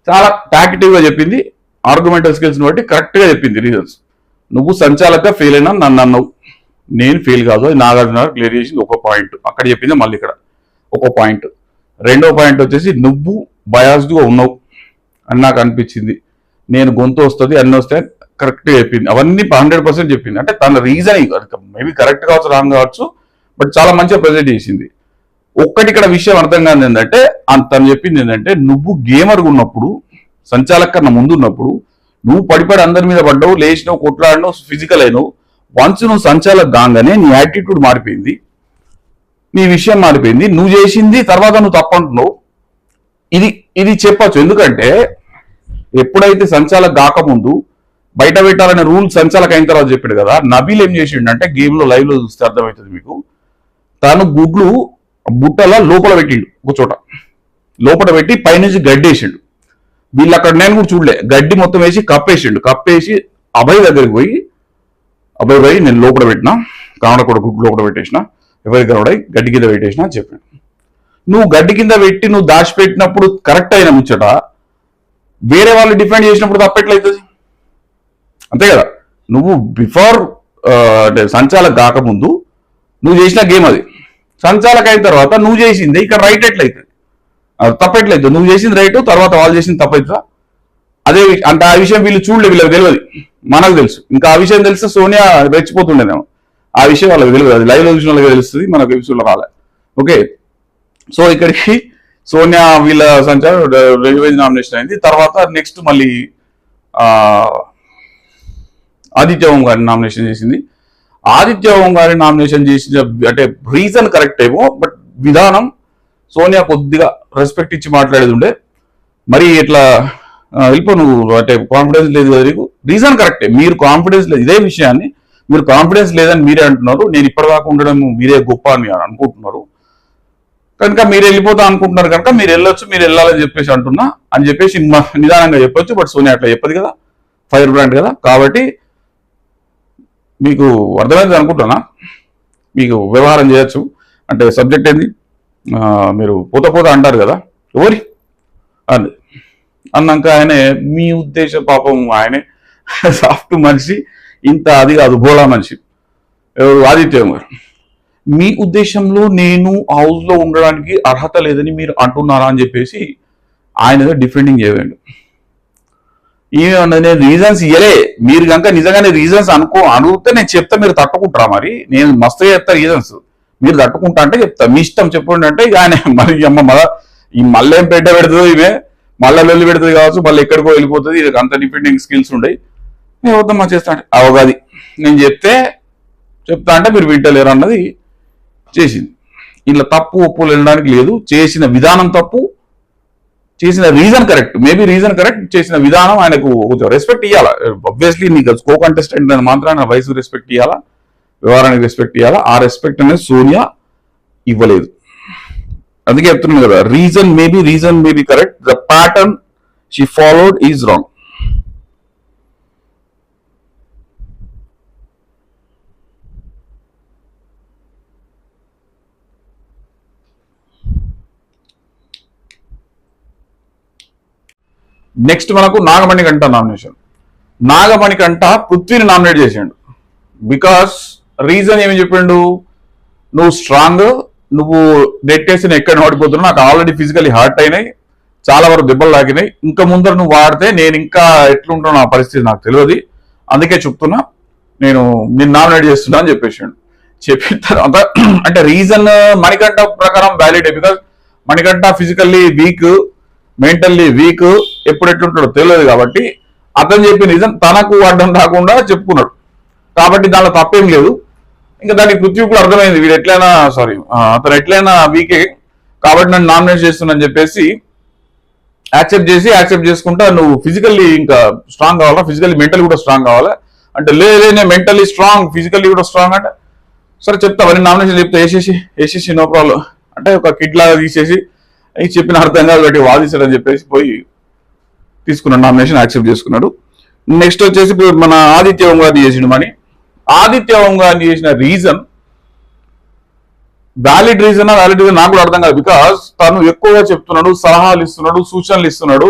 చాలా టాక్టివ్ గా చెప్పింది, ఆర్గ్యుమెంటల్ స్కిల్స్ బట్టి కరెక్ట్ గా చెప్పింది రీజన్స్. నువ్వు సంచాలక ఫెయిల్ అయినా నన్ను అన్నావు, నేను ఫెయిల్ కాదు, అది నాగార్జున క్లియర్ చేసింది ఒక పాయింట్ అక్కడ చెప్పింది. మళ్ళీ ఇక్కడ ఒక పాయింట్. రెండో పాయింట్ వచ్చేసి నువ్వు బయాస్డ్ గా ఉన్నావు అని నాకు అనిపించింది, నేను గొంతు వస్తుంది అన్ని వస్తాయి కరెక్ట్ గా చెప్పింది. అవన్నీ 100% చెప్పింది. అంటే తన రీజనింగ్ మేబీ కరెక్ట్ కావచ్చు, రాంగ్ కావచ్చు, బట్ చాలా మంచిగా ప్రజెంట్ చేసింది. ఒక్కటి ఇక్కడ విషయం అర్థం కాదు ఏంటంటే, తను చెప్పింది ఏంటంటే, నువ్వు గేమర్గా ఉన్నప్పుడు, సంచాలక కన్నా ముందు ఉన్నప్పుడు నువ్వు పడిపడి అందరి మీద పడ్డావు, లేచినావు, కొట్లాడినావు, ఫిజికల్ అయినావు. వన్స్ నువ్వు సంచాలక్ కాగానే నీ యాటిట్యూడ్ మారిపోయింది, నీ విషయం మారిపోయింది, నువ్వు చేసింది తర్వాత నువ్వు తప్పంటున్నావు. ఇది చెప్పచ్చు. ఎందుకంటే ఎప్పుడైతే సంచాలక్ కాకముందు బయట పెట్టాలనే రూల్ సంచాలక్ అయిన తర్వాత చెప్పాడు కదా. నబీల్ ఏం చేసిండంటే, గేమ్ లో లైవ్ లో చూస్తే అర్థమవుతుంది మీకు, తను గుడ్లు బుట్టల లోపల పెట్టిండు, ఒక చోట లోపల పెట్టి పైనుంచి గడ్డి వేసిండు. వీళ్ళు అక్కడ నేను కూడా చూడలే, గడ్డి మొత్తం వేసి కప్పేసిండు. కప్పేసి అభయ్ దగ్గరికి పోయి, అభయ్ నేను లోపల పెట్టినా, కావడ కూడా గుడ్లు లోపల పెట్టేసిన, ఎవరి కనబడాయి గడ్డి కింద పెట్టేసిన అని చెప్పాను. నువ్వు గడ్డి కింద పెట్టి నువ్వు దాచిపెట్టినప్పుడు కరెక్ట్ అయిన ముచ్చట, వేరే వాళ్ళు డిఫెండ్ చేసినప్పుడు తప్పెట్లయితుంది, అంతే కదా. నువ్వు బిఫోర్ అంటే సంచాలక్ కాకముందు నువ్వు చేసిన గేమ్ అది, సంచాలక్ అయిన తర్వాత నువ్వు చేసింది ఇక్కడ రైట్ ఎట్లయితుంది, తప్పెట్లయితుంది. నువ్వు చేసింది రైట్, తర్వాత వాళ్ళు చేసింది తప్పవుతుందా? అదే అంటే ఆ విషయం వీళ్ళు చూడలేదు, వీళ్ళకి తెలియదు, మనకు తెలుసు. ఇంకా ఆ విషయం తెలిస్తే సోనియా రెచ్చిపోతుండేనేమో. ఆ విషయం వాళ్ళకి తెలియదు, అది లైవ్ లో చూసిన వాళ్ళకి తెలుస్తుంది, మనకు ఎపిసోడ్లో రాలే. ఓకే, సో ఇక్కడికి సోనియా వీళ్ళ సంచారం రివెంజ్ నామినేషన్ అయింది. తర్వాత నెక్స్ట్ మళ్ళీ ఆదిత్య ఓం గారిని నామినేషన్ చేసింది. ఆదిత్య ఓం గారిని నామినేషన్ చేసిన అంటే రీజన్ కరెక్ట్ ఏమో, బట్ విధానం సోనియా కొద్దిగా రెస్పెక్ట్ ఇచ్చి మాట్లాడేది ఉండే. మరి ఇట్లా వెళ్ళిపో నువ్వు అంటే కాన్ఫిడెన్స్ లేదు కదా నీకు. రీజన్ కరెక్టే, మీరు కాన్ఫిడెన్స్ లేదు, ఇదే విషయాన్ని మీరు కాన్ఫిడెన్స్ లేదని మీరే అంటున్నారు, నేను ఇప్పటిదాకా ఉండడం మీరే గొప్ప అని అనుకుంటున్నారు. కనుక మీరు వెళ్ళిపోతా అనుకుంటున్నారు కనుక మీరు వెళ్ళొచ్చు, మీరు వెళ్ళాలని చెప్పేసి అంటున్నా అని చెప్పేసి నిదానంగా చెప్పొచ్చు. బట్ సోనియా అట్లా చెప్పదు కదా, ఫైర్ బ్రాండ్ కదా. కాబట్టి మీకు అర్థమైంది అనుకుంటున్నా, మీకు వ్యవహారం చేయొచ్చు. అంటే సబ్జెక్ట్ ఏంది, మీరు పోత అంటారు కదా ఎవరి అని అన్నాక ఆయనే మీ ఉద్దేశ పాపం ఆయనే సాఫ్ట్ మనిషి, ఇంత అది కాదు బోళా మనిషి ఆదిత్య గారు. మీ ఉద్దేశంలో నేను హౌస్లో ఉండడానికి అర్హత లేదని మీరు అంటున్నారా అని చెప్పేసి ఆయన డిఫెండింగ్ చేయండి. నేను రీజన్స్ ఇయ్యలే, మీరు కనుక నిజంగానే రీజన్స్ అడిగితే నేను చెప్తా, మీరు తట్టుకుంటారా? మరి నేను మస్తు చెప్తా రీజన్స్, మీరు తట్టుకుంటా అంటే చెప్తా, మీ ఇష్టం చెప్పండి అంటే ఆయన మరి అమ్మ ఈ మళ్ళేం పెట్ట పెడుతుంది, ఇవే మళ్ళీ వెళ్ళి పెడుతుంది కావచ్చు, మళ్ళీ ఎక్కడికో వెళ్ళిపోతుంది, ఇది అంత డిపెండింగ్ స్కిల్స్ ఉండయి. నేను వద్దమ్మా చేస్తా అంటే అవగాది నేను చెప్తా అంటే మీరు వింటలేరు అన్నది చేసింది. ఇలా తప్పు ఒప్పులు వెళ్ళడానికి లేదు, చేసిన విధానం తప్పు, చేసిన reason correct, maybe reason correct, చేసిన విధానం ఆయనకు రెస్పెక్ట్ ఇవ్వాలా. ఆబ్వియస్లీ నీకు కో కంటెస్టెంట్ అని మాత్రాన వయసు రెస్పెక్ట్ ఇవ్వాలా, వ్యవహారానికి రెస్పెక్ట్ ఇవ్వాలా. ఆ రెస్పెక్ట్ అనేది సోనియా ఇవ్వలేదు. అందుకే చెప్తున్నాను కదా, reason maybe correct, the pattern she followed is wrong. Next మనకు నాగమణికంఠ నామినేషన్. నాగమణికంఠ పృథ్వీని నామినేట్ చేసాడు. బికాస్ రీజన్ ఏమి చెప్పిండు, నువ్వు స్ట్రాంగ్, నువ్వు నెట్టేసిన ఎక్కడ ఓడిపోతున్నావు, నాకు ఆల్రెడీ ఫిజికలీ హర్ట్ అయినాయి, చాలా వరకు దెబ్బలు తాకినాయి, ఇంకా ముందర నువ్వు వాడితే నేను ఇంకా ఎట్లుంటావు నా పరిస్థితి నాకు తెలియదు, అందుకే చెప్తున్నా నేను నామినేట్ చేస్తున్నా అని చెప్పేసాడు. చెప్పిన తర్వాత అంటే రీజన్ మణికంఠ ప్రకారం వ్యాలిడే, because Manikanta physically weak, mentally weak, ఎప్పుడు ఎట్లుంటాడో తెలియదు కాబట్టి అతను చెప్పిన రీజన్ తనకు అడ్డం రాకుండా చెప్పుకున్నాడు. కాబట్టి దానిలో తప్పేం లేదు. ఇంకా దానికి పృథ్వీ కూడా అర్థమైంది, వీడు ఎట్లయినా అతను ఎట్లయినా వీకే కాబట్టి నన్ను నామినేట్ చేస్తున్నాను చెప్పేసి యాక్సెప్ట్ చేసుకుంటా, నువ్వు ఫిజికల్లీ ఇంకా స్ట్రాంగ్ కావాలా, ఫిజికల్లీ మెంటల్ కూడా స్ట్రాంగ్ కావాలా అంటే, లేదే నేను మెంటల్లీ స్ట్రాంగ్ ఫిజికల్లీ కూడా స్ట్రాంగ్ అంటే, సరే చెప్తా అవన్నీ నామినేషన్ చెప్తా, వేసేసి నో ప్రాబ్లం అంటే ఒక కిడ్ లాగా తీసేసి చెప్పిన అర్థం కాదు బట్టి వాదిస్తాడని చెప్పేసి పోయి తీసుకున్నాడు, నామినేషన్ యాక్సెప్ట్ చేసుకున్నాడు. నెక్స్ట్ వచ్చేసి మన ఆదిత్య వంగాది చేసిండు. ఆదిత్య వంగాది చేసిన రీజన్ వ్యాలిడ్ రీజన్ నాకు కూడా అర్థం కాదు. బికాస్ తను ఎక్కువగా చెప్తున్నాడు, సలహాలు ఇస్తున్నాడు, సూచనలు ఇస్తున్నాడు,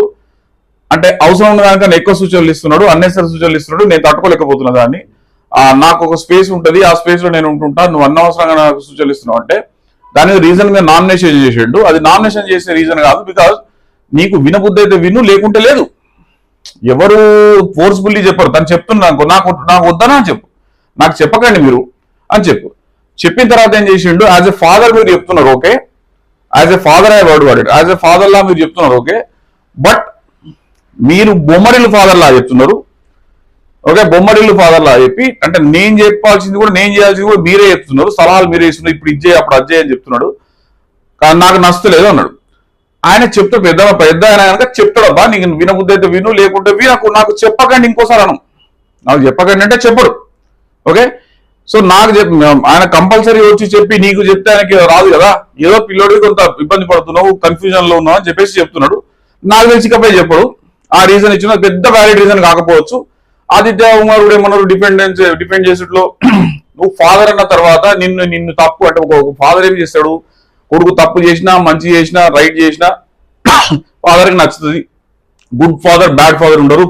అంటే అవసరం ఉన్న దానికన్నా ఎక్కువ సూచనలు ఇస్తున్నాడు, అన్నెసరీ సూచనలు ఇస్తున్నాడు. నేను తట్టుకోలేకపోతున్నా దాన్ని, నాకు ఒక స్పేస్ ఉంటుంది, ఆ స్పేస్ లో నేను ఉంటుంటా, నువ్వు అనవసరంగా నాకు సూచనలు ఇస్తున్నావు అంటే దాని రీజన్ గా నామినేషన్ చేసిండు. అది నామినేషన్ చేసే రీజన్ కాదు, బికాస్ నీకు వినబుద్ధి అయితే విను, లేకుంటే లేదు. ఎవరు ఫోర్స్ఫుల్లీ చెప్పరు, తను చెప్తున్నా నాకు వద్దనా అని చెప్పు, నాకు చెప్పకండి మీరు అని చెప్పిన తర్వాత ఏం చేసిండు, యాజ్ ఎ ఫాదర్ మీరు చెప్తున్నారు ఓకే, యాజ్ ఎ ఫాదర్ అనే వర్డ్ వాడాడు, యాజ్ ఎ ఫాదర్ లా మీరు చెప్తున్నారు ఓకే, బట్ మీరు బొమ్మరిల్లు ఫాదర్ లా చెప్తున్నారు ఓకే, బొమ్మరిల్లు ఫాదర్ లా చెప్పి అంటే నేను చెప్పాల్సింది కూడా నేను చేయాల్సింది కూడా మీరే చెప్తున్నారు, సలహాలు మీరే ఇస్తున్నారు, ఇప్పుడు ఇజ్జే అప్పుడు అజ్జే అని చెప్తున్నాడు, కానీ నాకు నచ్చలేదు అన్నాడు. ఆయన చెప్తే పెద్ద ఆయన కనుక చెప్తాడబ్బా, నీకు వినబుద్ధి అయితే విను, లేకుంటే నాకు చెప్పకండి, ఇంకోసారి అను, నాకు చెప్పకండి అంటే చెప్పడు ఓకే. సో నాకు ఆయన కంపల్సరీ వచ్చి చెప్పి నీకు చెప్తే ఆయనకి రాదు కదా, ఏదో పిల్లోడికి కొంత ఇబ్బంది పడుతున్నావు, కన్ఫ్యూజన్ లో ఉన్నావు అని చెప్పేసి చెప్తున్నాడు. నాకు తెలిసికపోయి చెప్పడు, ఆ రీజన్ ఇచ్చిన పెద్ద వ్యాలిడ్ రీజన్ కాకపోవచ్చు. ఆదిత్య కుమార్ కూడా ఏమన్నారు, డిపెండ్ చేసేట్లో నువ్వు ఫాదర్ అన్న తర్వాత నిన్ను తప్పు అంటే ఒక ఫాదర్ ఏం చేస్తాడు, కొడుకు తప్పు చేసినా మంచి చేసినా రైట్ చేసినా ఫాదర్కి నచ్చుతుంది. గుడ్ ఫాదర్ బ్యాడ్ ఫాదర్ ఉండరు,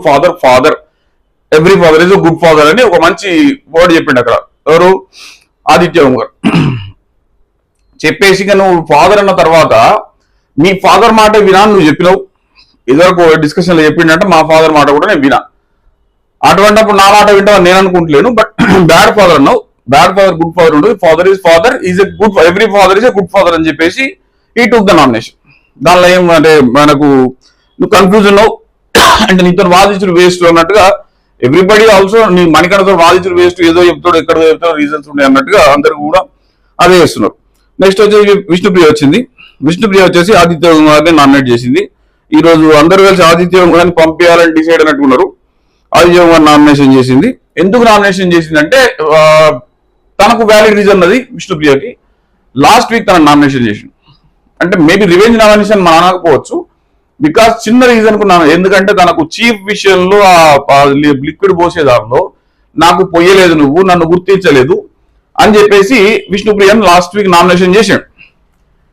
father every father is good father అని ఒక మంచి వర్డ్ చెప్పిండు అక్కడ ఎవరు, ఆదిత్య కుమార్. చెప్పేసి నువ్వు ఫాదర్ అన్న తర్వాత మీ ఫాదర్ మాట వినా నువ్వు చెప్పినావు, ఇదివరకు డిస్కషన్ లో చెప్పిండంటే మా ఫాదర్ మాట కూడా నేను వినా, అటువంటిప్పుడు నా మాట వింటామని నేను అనుకుంటలేను. బట్ బ్యాడ్ ఫాదర్ అన్నావు, బ్యాడ్ ఫాదర్ గుడ్ ఫాదర్ ఉండదు, father is a good, every father is a good father అని చెప్పేసి ఈ టుక్ ద నామినేషన్. దానిలో ఏం అంటే మనకు నువ్వు కన్ఫ్యూజన్ అంటే నీతో వాదించుడు వేస్ట్ అన్నట్టుగా, ఎవ్రీబడి ఆల్సో నీ మణికంఠతో వాదించుడు వేస్ట్, ఏదో చెప్తాడు ఎక్కడో చెప్తాడు రీజన్స్ ఉన్నాయి అన్నట్టుగా అందరు కూడా అదే చేస్తున్నారు. నెక్స్ట్ వచ్చేసి విష్ణుప్రియ వచ్చింది. విష్ణుప్రియ వచ్చేసి ఆదిత్య కుమార్ని నామినేట్ చేసింది. ఈ రోజు అందరూ కలిసి ఆదిత్య కుమార్ని పంపించాలని డిసైడ్ అన్నట్టుకున్నారు. ఆదిత్య కుమార్ నామినేషన్ చేసింది. ఎందుకు నామినేషన్ చేసింది అంటే తనకు వ్యాలిడ్ రీజన్ అది విష్ణుప్రియకి. లాస్ట్ వీక్ తన నామినేషన్ చేసింది, అంటే మేబీ రివెంజ్ నామినేషన్ మనం అనకపోవచ్చు, బికాస్ చిన్న రీజన్ కు ఎందుకంటే తనకు చీఫ్ విషయంలో ఆ లిక్విడ్ పోసే దానిలో నాకు పొయ్యలేదు, నువ్వు నన్ను గుర్తించలేదు అని చెప్పేసి విష్ణుప్రియను లాస్ట్ వీక్ నామినేషన్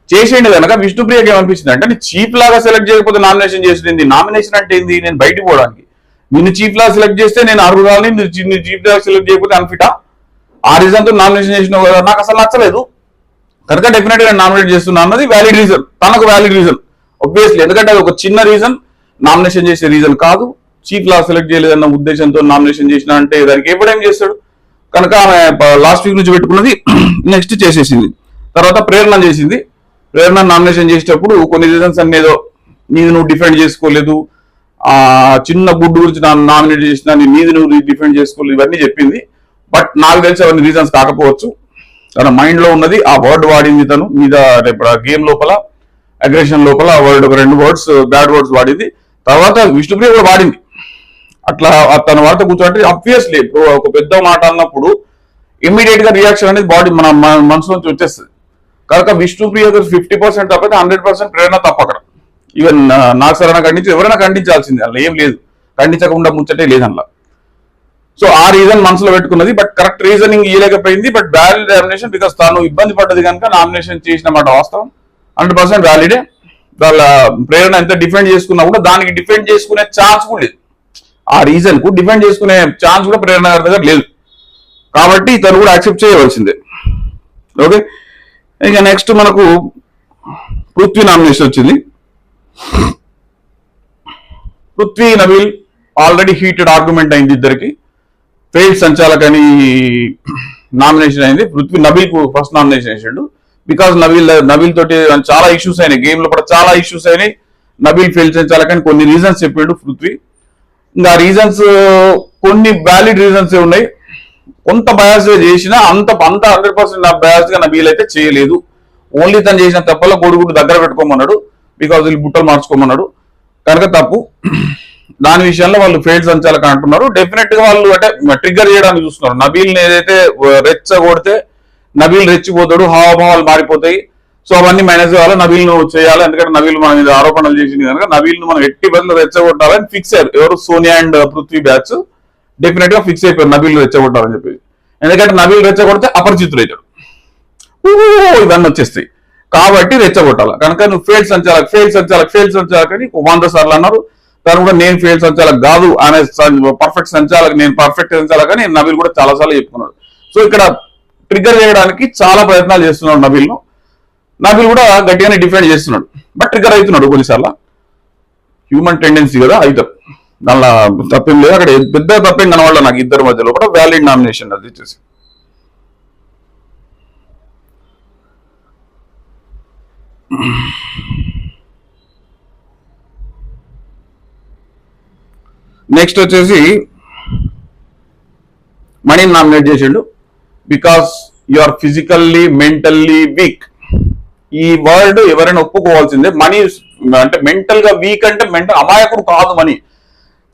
చేసేయండి కనుక విష్ణుప్రియకి ఏమనిపించింది అంటే చీఫ్ లాగా సెలెక్ట్ చేయకపోతే నామినేషన్ చేసింది. నామినేషన్ అంటే ఏంది, నేను బయటకు పోవడానికి. నిన్ను చీఫ్ లాగా సెలెక్ట్ చేస్తే నేను అర్హురాలని, నువ్వు చీఫ్ లాగా సెలెక్ట్ చేయకపోతే అన్ఫిటా, ఆ రీజన్ తో నామినేషన్ చేసినావు కదా, నాకు అసలు నచ్చలేదు కనుక డెఫినెట్ గా నామినేట్ చేస్తున్నా అన్నది వ్యాలిడ్ రీజన్, తనకు వ్యాలిడ్ రీజన్ ఆబ్వియస్లీ. ఎందుకంటే అది ఒక చిన్న రీజన్, నామినేషన్ చేసే రీజన్ కాదు. చీఫ్ లా సెలెక్ట్ చేయలేదన్న ఉద్దేశంతో నామినేషన్ చేసిన అంటే దానికి ఎప్పుడేం చేస్తాడు కనుక ఆమె లాస్ట్ వీక్ నుంచి పెట్టుకున్నది నెక్స్ట్ చేసేసింది. తర్వాత ప్రేరణ చేసింది. ప్రేరణ నామినేషన్ చేసేటప్పుడు కొన్ని రీజన్స్ అన్ని ఏదో నీది నువ్వు డిఫెండ్ చేసుకోలేదు, ఆ చిన్న గుడ్డు గురించి నామినేట్ చేసిన నీది నువ్వు డిఫెండ్ చేసుకోలేదు, ఇవన్నీ చెప్పింది. బట్ నాకు తెలిసి అవన్నీ రీజన్స్ కాకపోవచ్చు. తన మైండ్ లో ఉన్నది ఆ వర్డ్ వాడింది తను మీద గేమ్ లోపల, అగ్రెషన్ లోపల వర్డ్ ఒక 2 వర్డ్స్ బ్యాడ్ వర్డ్స్ వాడింది. తర్వాత విష్ణుప్రియ కూడా వాడింది. అట్లా తన వార్త కూర్చోంటే అబ్వియస్లీ ఒక పెద్ద మాట అన్నప్పుడు ఇమ్మీడియట్ గా రియాక్షన్ అనేది బాడీ మన మనసు నుంచి వచ్చేస్తుంది. కనుక విష్ణుప్రియ 50% తప్పైతే 100% ప్రేరణ తప్పక్కడ. ఈవెన్ నాకు సరైన ఖండించి ఎవరైనా ఖండించాల్సిందే, అలా ఏం లేదు, ఖండించకుండా ముచ్చటే లేదు అందులో. సో ఆ రీజన్ మనసులో పెట్టుకున్నది. బట్ కరెక్ట్ రీజనింగ్ ఇవ్వలేకపోయింది. బట్ వ్యాలిడ్ నామినేషన్ బికాస్ తాను ఇబ్బంది పడ్డది కనుక నామినేషన్ చేసిన మాట వాస్తవం, 100% వ్యాలిడే. వాళ్ళ ప్రేరణ ఎంత డిఫెండ్ చేసుకున్నా కూడా దానికి డిఫెండ్ చేసుకునే ఛాన్స్ కూడా లేదు. ఆ రీజన్ కు డిఫెండ్ చేసుకునే ఛాన్స్ కూడా ప్రేరణ గారి దగ్గర లేదు. కాబట్టి తను కూడా యాక్సెప్ట్ చేయవలసిందే. ఓకే, ఇక నెక్స్ట్ మనకు పృథ్వీ నామినేషన్ వచ్చింది. Prithvi Nabeel already heated argument అయింది ఇద్దరికి. ఫెయిల్డ్ సంచాలక్ అని నామినేషన్ అయింది. పృథ్వీ నబీల్ కు ఫస్ట్ నామినేషన్ వేసాడు. బికాస్ నబీల్ తోటి చాలా ఇష్యూస్ అయినాయి, గేమ్ లో కూడా చాలా ఇష్యూస్ అయినాయి. నబీల్ ఫెయిల్ సంచాలక్ అని కొన్ని రీజన్స్ చెప్పాడు పృథ్వీ. ఇంకా రీజన్స్ కొన్ని వ్యాలిడ్ రీజన్స్ ఉన్నాయి. కొంత బయాస్ చేసినా అంత 100% బయాస్ గా నబీల్ అయితే చేయలేదు. ఓన్లీ తను చేసిన తప్పలో గొడుగుడు దగ్గర పెట్టుకోమన్నాడు, బికాజ్ వీళ్ళు బుట్టలు మార్చుకోమన్నాడు కనుక తప్పు. దాని విషయంలో వాళ్ళు ఫెయిల్ సంచాలక అంటున్నారు. డెఫినెట్ గా వాళ్ళు అంటే ట్రిగ్గర్ చేయడానికి చూస్తున్నారు. నబీల్ ఏదైతే రెచ్చగొడితే నబీల్ రెచ్చిపోతాడు, హావభావాలు మారిపోతాయి. సో అవన్నీ మేనేజ్ కావాలి, నబీల్ ను చేయాలి. ఎందుకంటే నబీల్ మన మీద ఆరోపణలు చేసింది కనుక నబీల్ ను మనం ఎట్టి బదులు రెచ్చగొట్టాలని ఫిక్స్ అయ్యారు. ఎవరు Sonia and Prithvi batch definite గా ఫిక్స్ అయిపోయారు నబీల్ రెచ్చగొట్టాలని చెప్పి. ఎందుకంటే నబీల్ రెచ్చగొడితే అపరిచితుడు అవుతాడు, ఇవన్నీ వచ్చేస్తాయి. కాబట్టి రెచ్చగొట్టాలి కనుక నువ్వు ఫెయిల్ సంచాలక్ అని 100 సార్లు అన్నారు. తను కూడా నేను ఫెయిల్ సంచాలక్ కాదు, ఆయన పర్ఫెక్ట్ సంచాలక్, నేను పర్ఫెక్ట్ సంచాలక్ అని నబీల్ కూడా చాలా సార్లు చెప్పుకున్నాడు. సో ఇక్కడ ట్రిగ్గర్ చేయడానికి చాలా ప్రయత్నాలు చేస్తున్నాడు నబీల్ కూడా గట్టిగానే డిఫెండ్ చేస్తున్నాడు. బట్ ట్రిగ్గర్ అవుతున్నాడు కొన్నిసార్లు, హ్యూమన్ టెండెన్సీ కదా, అవుతారు. దానిలో తప్పేం లేదు. అక్కడ పెద్ద తప్పేం కనవాళ్ళ నాకు ఇద్దరి మధ్యలో కూడా వ్యాలిడ్ నామినేషన్ అది వచ్చేసి. నెక్స్ట్ వచ్చేసి మనీని నామినేట్ చేసిండు. Because you are physically mentally weak. ఈ వర్డ్ ఎవరైనా ఒప్పుకోవాల్సిందే. మనీ అంటే మెంటల్ గా వీక్ అంటే మెంటల్ అమాయకుడు కాదు. మనీ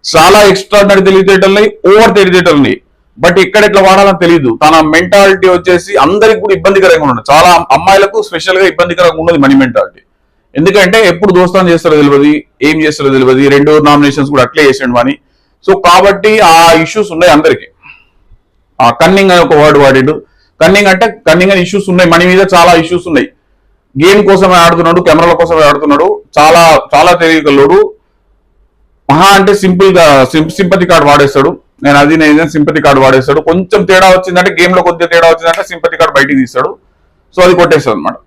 చాలా ఎక్స్ట్రాడినరీ తెలివితేటలున్నాయి, ఓవర్ తెలివితేటలున్నాయి. బట్ ఇక్కడ ఎట్లా వాడాలని తెలియదు. తన మెంటాలిటీ వచ్చేసి అందరికి కూడా ఇబ్బందికరంగా ఉండదు. చాలా అమ్మాయిలకు స్పెషల్ గా ఇబ్బందికరంగా ఉన్నది మనీ మెంటాలిటీ. ఎందుకంటే ఎప్పుడు దోస్తాను చేస్తారో తెలియదు, ఏం చేస్తారో తెలియదు. 2 నామినేషన్స్ కూడా అట్లే చేసాడు మనీ. సో కాబట్టి ఆ ఇష్యూస్ ఉన్నాయి అందరికి. ఆ కన్నింగ్ అని ఒక వర్డ్ వాడాడు. కన్నింగ్ అని ఇష్యూస్ ఉన్నాయి, మనీ మీద చాలా ఇష్యూస్ ఉన్నాయి. గేమ్ కోసమే ఆడుతున్నాడు, కెమెరాల కోసమే ఆడుతున్నాడు. చాలా చాలా తెలియగలడు. మహా అంటే సింపుల్ గా సింపతి కార్డు వాడేస్తాడు. నేను సింపతి కార్డు వాడేస్తాడు. కొంచెం తేడా వచ్చిందంటే, గేమ్ లో కొద్దిగా తేడా వచ్చిందంటే సింపతి కార్డు బయటికి తీస్తాడు. సో అది కొట్టేస్తాడు అనమాట.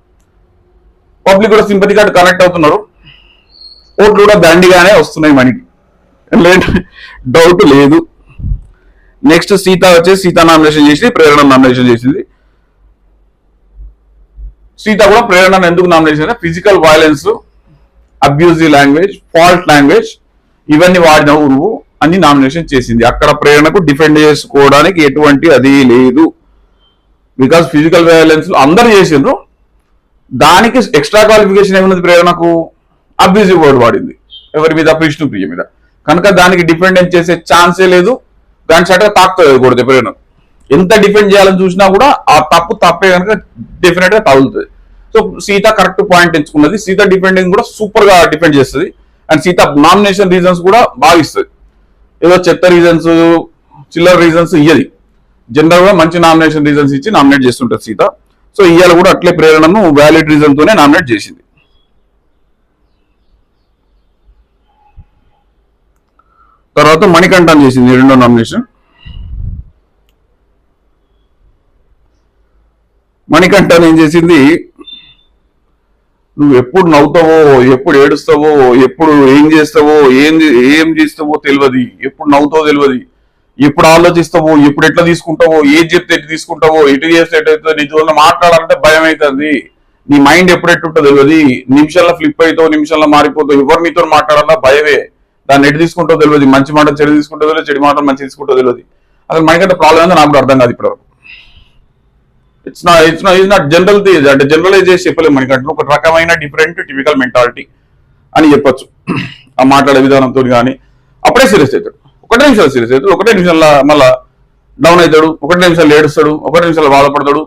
పబ్లిక్ కూడా సింపతి కార్డు కనెక్ట్ అవుతున్నారు. ఓట్లు కూడా దండిగానే వస్తున్నాయి మనకి, డౌట్ లేదు. నెక్స్ట్ సీత వచ్చేసి సీత నామినేషన్ చేసి ప్రేరణ నామినేషన్ చేసింది. సీత కూడా ప్రేరణ ఎందుకు నామినేషన్ అంటే physical violence, abusive language, fault language ఇవన్నీ వాడినవు నువ్వు అని నామినేషన్ చేసింది. అక్కడ ప్రేరణకు డిఫెండ్ చేసుకోవడానికి ఎటువంటి అది లేదు. బికాస్ ఫిజికల్ వైలెన్స్ అందరూ చేసిండ్రు. దానికి ఎక్స్ట్రా క్వాలిఫికేషన్ ఏమున్నది, ప్రేరణకు అబ్యూజివ్ వర్డ్ వాడింది ఎవరి మీద, విష్ణుప్రియ మీద. కనుక దానికి డిఫెండెన్స్ చేసే ఛాన్సే లేదు. దాని సైడ్గా తాకుతుంది కూడదు ప్రేరణ. ఎంత డిఫెండ్ చేయాలని చూసినా కూడా ఆ తప్పే కనుక డెఫినెట్ గా తగులుతుంది. సో సీత కరెక్ట్ పాయింట్ ఎంచుకున్నది. సీత డిఫెండింగ్ కూడా సూపర్ గా డిఫెండ్ చేస్తుంది. అండ్ సీత నామినేషన్ రీజన్స్ కూడా బాగా ఇస్తుంది. ఏదో చెత్త రీజన్స్, చిల్లర రీజన్స్ ఇయ్యది. జనరల్ గా మంచి నామినేషన్ రీజన్స్ ఇచ్చి నామినేట్ చేస్తుంటది సీత. సో ఇవాళ కూడా అట్లే ప్రేరణను వ్యాలిడ్ రీజన్ తోనే నామినేట్ చేసింది. తర్వాత మణికంఠన్ చేసింది రెండో నామినేషన్. మణికంఠన్ ఏం చేసింది, నువ్వు ఎప్పుడు నవ్వుతావో, ఎప్పుడు ఏడుస్తావో, ఎప్పుడు ఏం చేస్తావో, ఏం చేస్తావో తెలియదు, ఎప్పుడు నవ్వుతావో తెలియదు, ఎప్పుడు ఆలోచిస్తావో, ఎప్పుడు ఎట్లా తీసుకుంటావో, ఏది చెప్తే ఎట్లా తీసుకుంటావో, ఎటు చేస్తే ఎట్లయితే నీతో మాట్లాడాలంటే భయం అవుతుంది. నీ మైండ్ ఎప్పుడు ఎట్టుంటో తెలియదు, నిమిషాల్లో ఫ్లిప్ అవుతావు, నిమిషాల్లో మారిపోతావు, ఎవరు నీతో మాట్లాడాలా భయమే. దాన్ని ఎటు తీసుకుంటో తెలియదు, మంచి మాట చెడు తీసుకుంటో తెలియదు, చెడు మాట మంచి తీసుకుంటో తెలియదు. అసలు మనకంటే ప్రాబ్లం ఏందో నాకు కూడా అర్థం కాదు ఇప్పుడు. ఇట్స్ నాట్ జనరల్ అంటే జనరలైజ్ చేసి చెప్పలేము. మనకంటే ఒక రకమైన డిఫరెంట్ టిపికల్ మెంటాలిటీ అని చెప్పొచ్చు ఆ మాట్లాడే విధానంతో. కానీ అప్పుడే సీరియస్ అవుతాడు, ఒకటే నిమిషాలు సీరియస్ అవుతాడు, ఒకటే నిమిషాల్లో మళ్ళా డౌన్ అవుతాడు, ఒకటే నిమిషాలు ఏడుస్తాడు, ఒకటే నిమిషాలు బాధపడతాడు.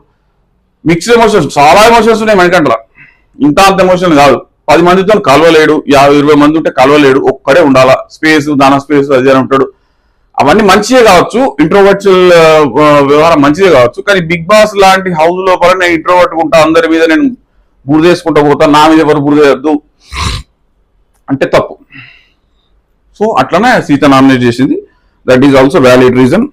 మిక్స్డ్ ఎమోషన్స్, చాలా ఎమోషన్స్ ఉన్నాయి మనకంటలా. ఇంత అంత ఎమోషన్ కాదు. 10 మందితో కలవలేడు, 50-20 మంది ఉంటే కలవలేడు, ఒక్కడే ఉండాలా, స్పేస్ దాన స్పేస్ అది అని ఉంటాడు. అవన్నీ మంచిదే కావచ్చు, ఇంట్రోవర్చువల్ వ్యవహారం మంచిదే కావచ్చు. కానీ బిగ్ బాస్ లాంటి హౌస్ లోపల నేను ఇంట్రోవర్ట్ ఉంటా, అందరి మీద నేను బురదేసుకుంటా పోతాను, నా మీద ఎవరు బురదేయద్దు అంటే తప్పు. సో అట్లనే సీత నామినేట్ చేసింది. That is also valid reason.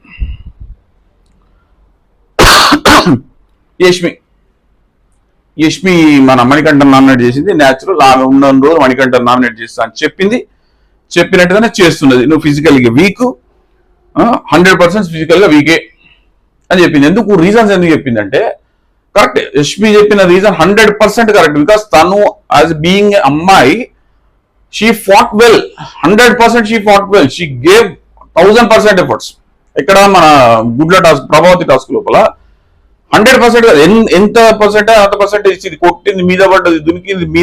Yashmi మన మణికంఠన్ నామినేట్ చేసింది. న్యాచురల్, ఆమె ఉన్న రోజు మణికంఠన్ నామినేట్ చేస్తా అని చెప్పింది. చెప్పినట్టుగానే చేస్తున్నది. నువ్వు ఫిజికల్గా వీక్, 100% ఫిజికల్ గా వీకే అని చెప్పింది. ఎందుకు రీజన్స్ ఎందుకు చెప్పిందంటే కరెక్ట్. యష్మి చెప్పిన రీజన్ 100% కరెక్ట్. బికాస్ తను యాజ్ బీయింగ్ అమ్మాయి she fought well, 100% she fought well, she gave 1000% efforts. ఇక్కడ మన గుడ్ల టాస్క్, ప్రభావతి టాస్క్ లోపల 100% ఎంత పర్సెంట్ అంత పర్సెంటేజ్ ఇచ్చింది. కొట్టింది మీద పడ్డది, దునికింది, మీ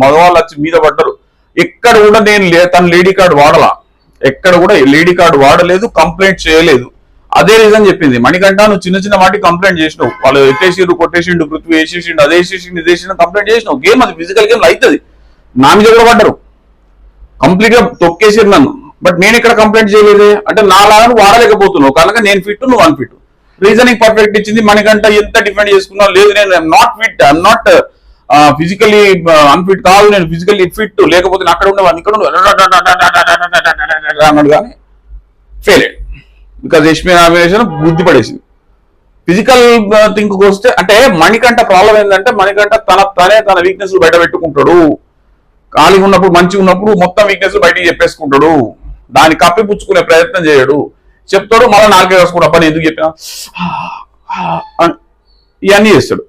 మగవాళ్ళు వచ్చి మీద పడ్డరు. ఎక్కడ కూడా నేను తన లేడీ కార్డు వాడలా, ఎక్కడ కూడా లేడీ కార్డు వాడలేదు, కంప్లైంట్ చేయలేదు. అదే రీజన్ చెప్పింది. మణికంఠ నువ్వు చిన్న చిన్న వాటికి కంప్లైంట్ చేసినావు, వాళ్ళు ఎట్టేసిండు, కొట్టేసిండు, పృథ్వీ వేసేసిండు, అదే వేసేసిండు, ఇది వేసిండు, కంప్లైంట్ చేసినావు. గేమ్ అది ఫిజికల్ గేమ్ అవుతుంది. నా మీద కూడా పడ్డరు, కంప్లీట్ గా తొక్కేసారు నన్ను. బట్ నేను ఇక్కడ కంప్లైంట్ చేయలేదే అంటే నా లాగా నువ్వు వాడలేకపోతున్నావు కనుక నేను ఫిట్, నువ్వు అన్ఫిట్. రీజనింగ్ పర్ఫెక్ట్ ఇచ్చింది. మణికంఠ ఎంత డిఫెండ్ చేసుకున్నా లేదు, నేను I'm not fit, I'm not physically unfit కాదు, నేను ఫిజికల్లీ ఫిట్, లేకపోతే అక్కడ ఉండేవాడిని, ఇక్కడ అన్నాడు. కానీ ఫెయిల్ అయ్యాడు. బికాజ్ యష్మి నామినేషన్ బుద్ధి పడేసింది. ఫిజికల్ థింక్ వస్తే అంటే మణికంఠ ప్రాబ్లం ఏంటంటే మణికంఠ తన వీక్నెస్ బయట పెట్టుకుంటాడు. ఖాళీగా ఉన్నప్పుడు, మంచిగా ఉన్నప్పుడు మొత్తం వీక్నెస్ బయటికి చెప్పేసుకుంటాడు. దాన్ని కప్పిపుచ్చుకునే ప్రయత్నం చేయడు. చెప్తాడు, మళ్ళీ నాలుగే వేసుకుంటా పని ఎందుకు చెప్పినా ఇవన్నీ చేస్తాడు.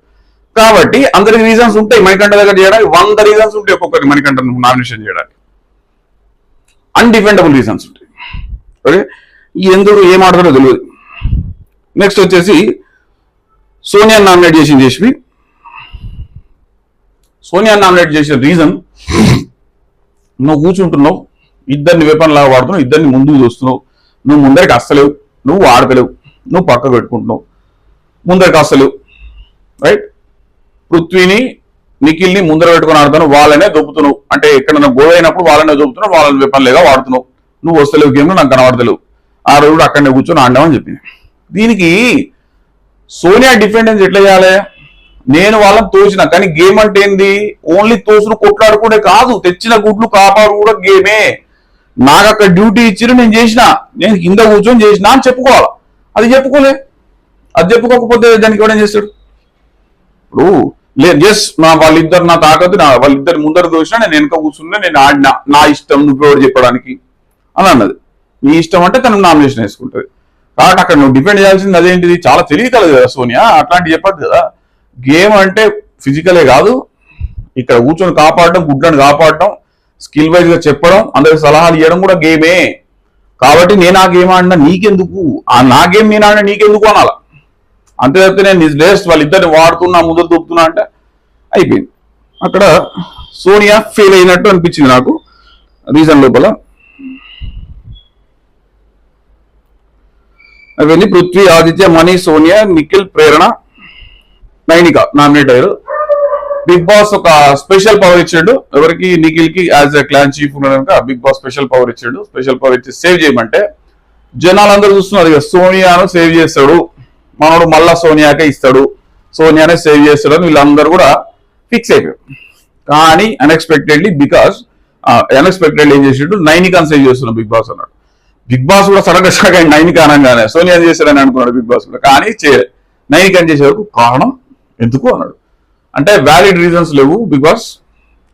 కాబట్టి అందరికి రీజన్స్ ఉంటాయి మణికంఠ దగ్గర చేయడానికి. 100 రీజన్స్ ఉంటాయి ఒక్కొక్కరికి మణికంఠ నామినేషన్ చేయడానికి. అన్డిఫెండబుల్ రీజన్స్ ఉంటాయి. ఓకే, ఎందుకు ఏం ఆడతారో తెలియదు. నెక్స్ట్ వచ్చేసి సోనియా నామినేట్ చేసింది యష్మి. సోనియా నామినేట్ చేసిన రీజన్, నువ్వు కూర్చుంటున్నావు, ఇద్దరిని వెపన్ లాగా వాడుతున్నావు, ఇద్దరిని ముందుకు చూస్తున్నావు, నువ్వు ముందరికి వస్తలేవు, నువ్వు ఆడతలేవు, నువ్వు పక్కకు పెట్టుకుంటున్నావు, ముందరికి వస్తలేవు. రైట్, పృథ్వీని నిఖిల్ని ముందర పెట్టుకుని ఆడుతున్నావు, వాళ్ళనే దొబ్బుతున్నావు. అంటే ఎక్కడన్నా గోడ అయినప్పుడు వాళ్ళనే దొబ్బుతున్నావు, వాళ్ళని వెపన్ లేగా వాడుతున్నావు. నువ్వు వస్తలేవు గేమ్లో, నాకు కనబడతలేవు. ఆ రోజు అక్కడనే కూర్చొని ఆడినామని చెప్పింది. దీనికి సోనియా డిఫెండెన్స్ ఎట్లా చేయాలి? నేను వాళ్ళని తోసిన, కానీ గేమ్ అంటే ఏంది? ఓన్లీ తోసులు కొట్లాడుకుంటే కాదు, తెచ్చిన గుడ్లు కాపాడు కూడా గేమే. నాకు అక్కడ డ్యూటీ ఇచ్చిరు, నేను చేసిన, నేను కింద కూర్చొని చేసిన అని చెప్పుకోవాలి. అది చెప్పుకోలే. అది చెప్పుకోకపోతే దానికి ఎవడేం చేస్తాడు? ఇప్పుడు లేదు, జస్ట్ వాళ్ళిద్దరు నా తాకదు, వాళ్ళిద్దరు ముందర దోసినా, నేను వెనక కూర్చున్నా, నేను ఆడినా, నా ఇష్టం, నువ్వెవరు చెప్పడానికి అని అన్నది. నీ ఇష్టం అంటే తను నామినేషన్ వేసుకుంటుంది. కాబట్టి అక్కడ నువ్వు డిపెండ్ చేయాల్సింది అదేంటిది? చాలా తెలియకలదు కదా సోనియా, అట్లాంటి చెప్పద్దు కదా. గేమ్ అంటే ఫిజికలే కాదు, ఇక్కడ కూర్చొని కాపాడడం, గుడ్లను కాపాడడం, స్కిల్ వైజ్ గా చెప్పడం, అందరికి సలహాలు ఇవ్వడం కూడా గేమే. కాబట్టి నేను ఆ గేమ్ ఆడినా నీకెందుకు, నా గేమ్ నేను ఆడినా నీకెందుకు అనాలా. అంతే తప్పితే నేను లేస్ట్ వాళ్ళిద్దరిని వాడుతున్నా, ముందు దొప్పుతున్నా అంటే అయిపోయింది. అక్కడ సోనియా ఫెయిల్ అయినట్టు అనిపించింది నాకు రీజన్ లోపల. అవన్నీ పృథ్వీ, ఆదిత్య, మణి, సోనియా, నిఖిల్, ప్రేరణ, నైనిక నామినేట్ అయ్యారు. బిగ్ బాస్ ఒక స్పెషల్ పవర్ ఇచ్చాడు ఎవరికి, నిఖిల్ కి యాజ్ ఎ క్లాన్ చీఫ్ కనుక బిగ్ బాస్ స్పెషల్ పవర్ ఇచ్చాడు. స్పెషల్ పవర్ ఇచ్చి సేవ్ చేయమంటే జనాలందరూ చూస్తున్నారు, ఇక సోనియాను సేవ్ చేస్తాడు మనోడు, మళ్ళా సోనియాకే ఇస్తాడు, సోనియానే సేవ్ చేస్తాడు అని వీళ్ళందరూ కూడా ఫిక్స్ అయిపోయారు. కానీ అన్ఎక్స్పెక్టెడ్లీ ఏం చేసిండు, నైనికాన్ సేవ్ చేస్తున్నాడు బిగ్ బాస్ అన్నాడు. బిగ్ బాస్ కూడా సడన్ గా షాక్ అయింది, నైనికా అనగానే సోనియా చేశాడని అనుకున్నాడు బిగ్ బాస్ కూడా, కానీ చేయలేదు. నైనికాన్ చేసేవరకు కారణం ఎందుకు అన్నాడు. అంటే వ్యాలిడ్ రీజన్స్ లేవు బిగ్ బాస్,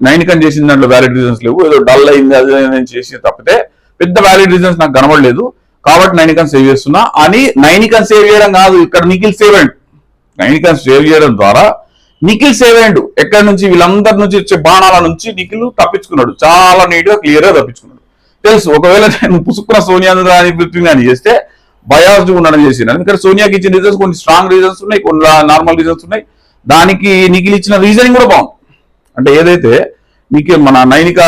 నైనికాన్ చేసిన దాంట్లో వ్యాలిడ్ రీజన్స్ లేవు, ఏదో డల్ అయింది అది చేసి తప్పితే పెద్ద వ్యాలిడ్ రీజన్స్ నాకు కనబడలేదు, కాబట్టి నైనికాన్ సేవ్ చేస్తున్నా అని. నైనికాన్ సేవ్ చేయడం కాదు, ఇక్కడ నిఖిల్ సేవ్ అయ్యాడు. నైనికాన్ సేవ్ చేయడం ద్వారా నిఖిల్ సేవ్ అయ్యాడు. ఎక్కడి నుంచి, వీళ్ళందరి నుంచి వచ్చే బాణాల నుంచి నిఖిల్ తప్పించుకున్నాడు, చాలా నీట్ గా క్లియర్ గా తప్పించుకున్నాడు. తెలుసు ఒకవేళ నేను పుసుకున్న సోనియా కానీ పృథ్వీ కానీ చేస్తే బయాస్డ్ ఉండడం చేసినాను. ఎందుకంటే సోనియాకి ఇచ్చిన రీజన్స్ కొన్ని స్ట్రాంగ్ రీజన్స్ ఉన్నాయి, కొన్ని నార్మల్ రీజన్స్ ఉన్నాయి. దానికి నిఖిల్ ఇచ్చిన రీజనింగ్ కూడా బాగుంది. అంటే ఏదైతే మీకు మన నైనిక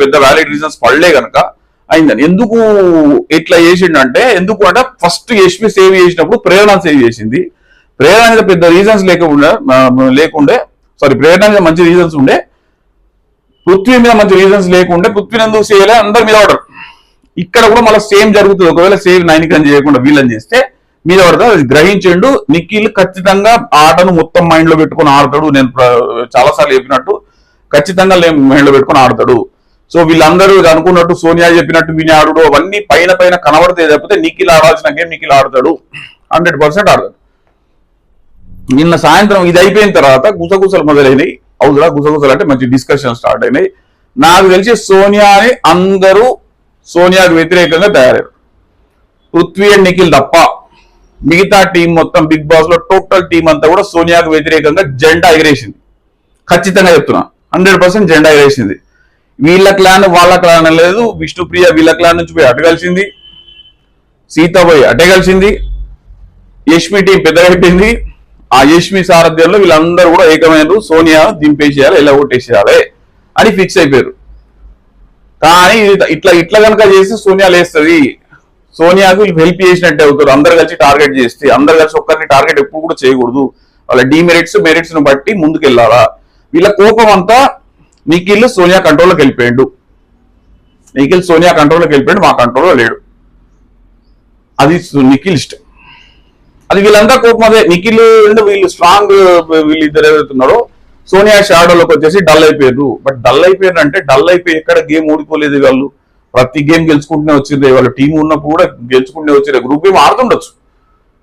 పెద్ద వ్యాలిడ్ రీజన్స్ పడలే కనుక అయిందని. ఎందుకు ఇట్లా చేసిండంటే, ఎందుకు అంటే ఫస్ట్ యష్మి సేవ్ చేసినప్పుడు ప్రేరణ సేవ్ చేసింది. ప్రేరణ మీద పెద్ద రీజన్స్ లేకుండే ప్రేరణ మీద మంచి రీజన్స్ ఉండే, పృథ్వీ మీద మంచి రీజన్స్ లేకుండే పృథ్వీని ఎందుకు చేయలే, అందరి మీద పడరు. ఇక్కడ కూడా మళ్ళీ సేమ్ జరుగుతుంది. ఒకవేళ సేవ్ నైనికని చేయకుండా వీళ్ళని చేస్తే మీద పడతారు. అది గ్రహించిండు నిఖిల్. ఖచ్చితంగా ఆటను మొత్తం మైండ్ లో పెట్టుకుని ఆడతాడు. నేను చాలాసార్లు చెప్పినట్టు ఖచ్చితంగా మైండ్ లో పెట్టుకుని ఆడతాడు. సో వీళ్ళందరూ అనుకున్నట్టు సోనియా చెప్పినట్టు విని ఆడు అవన్నీ పైన కనబడితే తప్పితే నిఖిల్ ఆడాల్సిన గేమ్ నిఖిల్ ఆడతాడు, 100% ఆడతాడు. నిన్న సాయంత్రం ఇది అయిపోయిన తర్వాత గుసగుసలు మొదలైనవి. అవుతురా గుసగుసలు అంటే మంచి డిస్కషన్ స్టార్ట్ అయినాయి. నాకు తెలిసి సోనియాని అందరూ సోనియాకు వ్యతిరేకంగా తయారయ్యారు, పృథ్వీ అండ్ నిఖిల్ తప్ప. మిగతా టీం మొత్తం బిగ్ బాస్ లో టోటల్ టీం అంతా కూడా సోనియాకు వ్యతిరేకంగా జెండా ఎగిరేసింది. ఖచ్చితంగా చెప్తున్నా, 100% జెండా ఎగిరేసింది. వీళ్ళ క్లాన్ వాళ్ళ క్లాన్ లేదు. విష్ణుప్రియ వీళ్ళ క్లాన్ నుంచి పోయి అటు కలిసింది, సీత పోయి అటే కలిసింది, యష్మి టీం పెద్దగా అయిపోయింది. ఆ యష్మి సారథ్యంలో వీళ్ళందరూ కూడా ఏకమైన సోనియా దింపేసేయాలి, ఇలా కొట్టేసేయాలి అని ఫిక్స్ అయిపోయారు. కానీ ఇట్లా కనుక చేస్తే సోనియా లేస్తుంది, సోనియాకు హెల్ప్ చేసినట్టే అవుతారు. అందరు కలిసి టార్గెట్ చేస్తే, అందరు కలిసి ఒక్కరిని టార్గెట్ ఎప్పుడు కూడా చేయకూడదు. వాళ్ళ డిమెరిట్స్ మెరిట్స్ ను బట్టి ముందుకెళ్లాలా. వీళ్ళ కోపం అంతా నిఖిల్ సోనియా కంట్రోల్లోకి వెళ్ళిపోయాడు. నిఖిల్ సోనియా కంట్రోల్లోకి వెళ్ళిపోయాడు, మా కంట్రోల్లో లేడు. అది నిఖిల్ ఇష్టం. అది వీళ్ళంతా కోపం. అదే నిఖిల్ వీళ్ళు స్ట్రాంగ్, వీళ్ళు ఇద్దరు ఏదైతున్నారో సోనియా షాడోలోకి వచ్చేసి డల్ అయిపోయారు. బట్ డల్ అయిపోయారు అంటే డల్ అయిపోయి ఎక్కడ గేమ్ ఓడిపోలేదు. వాళ్ళు ప్రతి గేమ్ గెలుచుకుంటూనే వచ్చింది. వాళ్ళ టీం ఉన్నప్పుడు కూడా గెలుచుకుంటూనే వచ్చింది. గ్రూప్ గేమ్ ఆడుతుండొచ్చు,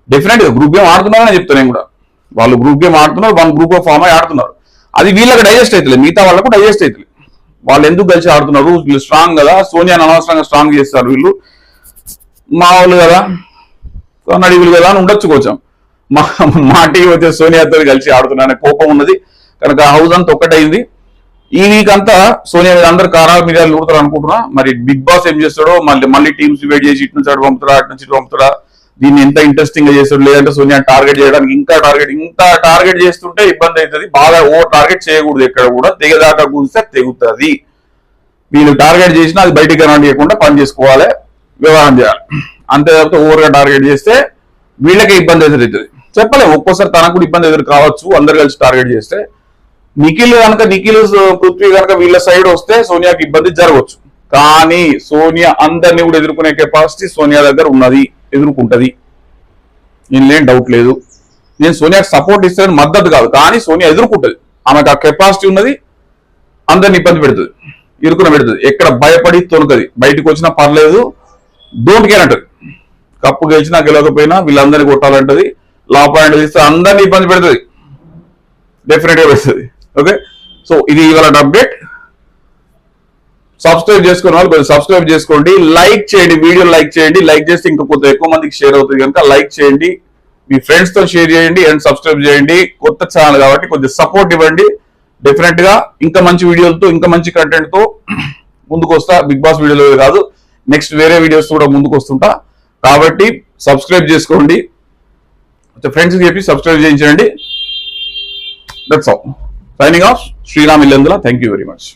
డెఫినెట్ గా గ్రూప్ గేమ్ ఆడుతున్నారని చెప్తాను నేను కూడా. వాళ్ళు గ్రూప్ గేమ్ ఆడుతున్నారు, వన్ గ్రూప్ ఆఫ్ ఫామ్ అయి ఆడుతున్నారు. అది వీళ్ళకి డైజెస్ట్ అవుతుంది, మిగతా వాళ్ళకు డైజెస్ట్ అవుతుంది. వాళ్ళు ఎందుకు కలిసి ఆడుతున్నారు, వీళ్ళు స్ట్రాంగ్ కదా, సోనియాని అనవసరంగా స్ట్రాంగ్ చేస్తారు వీళ్ళు, మా వాళ్ళు కదా, నడివులు కదా అని ఉండొచ్చు కొంచెం. మా టీం వచ్చే సోనియాతో కలిసి ఆడుతున్నారనే కోపం ఉన్నది కనుక హౌస్ అంతా ఒక్కటైంది. ఈ వీక్ అంతా సోనియా మీద అందరు కారాల మీద ఊడతారు అనుకుంటున్నా. మరి బిగ్ బాస్ ఏం చేస్తాడో, మళ్ళీ టీమ్స్ డివైడ్ చేసి ఇటు నుంచి అటు పంపుతాడా, అటు నుంచి ఇటు పంపుతాడా, దీన్ని ఎంత ఇంట్రెస్టింగ్ గా చేస్తాడు. లేదంటే సోనియా టార్గెట్ చేయడానికి ఇంత టార్గెట్ చేస్తుంటే ఇబ్బంది అవుతుంది. బాగా ఓవర్ టార్గెట్ చేయకూడదు, ఎక్కడ కూడా తెగదాకా కూస్తే తెగుతుంది. వీళ్ళు టార్గెట్ చేసినా అది బయటికి కనబడకుండా పని చేసుకోవాలి, వ్యవహారం చేయాలి. అంతే తప్పితే ఓవర్ గా టార్గెట్ చేస్తే వీళ్ళకే ఇబ్బంది ఎదురవుతుంది. చెప్పలేము, ఒక్కోసారి తనకు కూడా ఇబ్బంది ఎదురు కావచ్చు అందరు కలిసి టార్గెట్ చేస్తే. నిఖిల్ పృథ్వీ కనుక వీళ్ళ సైడ్ వస్తే సోనియాకి ఇబ్బంది జరగవచ్చు. కానీ సోనియా అందరినీ కూడా ఎదుర్కొనే కెపాసిటీ సోనియా దగ్గర ఉన్నది, ఎదుర్కొంటది, నేనేం డౌట్ లేదు. నేను సోనియాకి సపోర్ట్ ఇస్తానని మద్దతు కాదు, కానీ సోనియా ఎదుర్కొంటది. ఆమెకు ఆ కెపాసిటీ ఉన్నది, అందరిని ఇబ్బంది పెడుతుంది, ఇరుకున పెడుతుంది. ఎక్కడ భయపడి తొలగది, బయటకు వచ్చినా పర్లేదు, డోంట్ కేర్ అంటది. కప్పు గెలిచినా గెలవకపోయినా వీళ్ళందరినీ కొట్టాలంటది, లా పాయింట్ తీస్తే అందరినీ ఇబ్బంది పెడుతుంది, డెఫినెట్ గా పెడుతుంది. ఓకే, సో ఇది ఇవాళ అప్డేట్. సబ్స్క్రైబ్ చేసుకున్న వాళ్ళు కొంచెం సబ్స్క్రైబ్ చేసుకోండి, లైక్ చేయండి, వీడియో లైక్ చేయండి. లైక్ చేస్తే ఇంకా కొంచెం ఎక్కువ మందికి షేర్ అవుతుంది కనుక లైక్ చేయండి, మీ ఫ్రెండ్స్ తో షేర్ చేయండి అండ్ సబ్స్క్రైబ్ చేయండి. కొత్త ఛానల్ కాబట్టి కొంచెం సపోర్ట్ ఇవ్వండి. డెఫినెట్ గా ఇంకా మంచి వీడియోలతో, ఇంకా మంచి కంటెంట్ తో ముందుకు వస్తా. బిగ్ బాస్ వీడియోలో కాదు, నెక్స్ట్ వేరే వీడియోస్ కూడా ముందుకు వస్తుంటా. కాబట్టి సబ్స్క్రైబ్ చేసుకోండి, ఫ్రెండ్స్ చెప్పి సబ్స్క్రైబ్ చేయించండి. That's all. Signing off, Sriram Illandula. Thank you very much.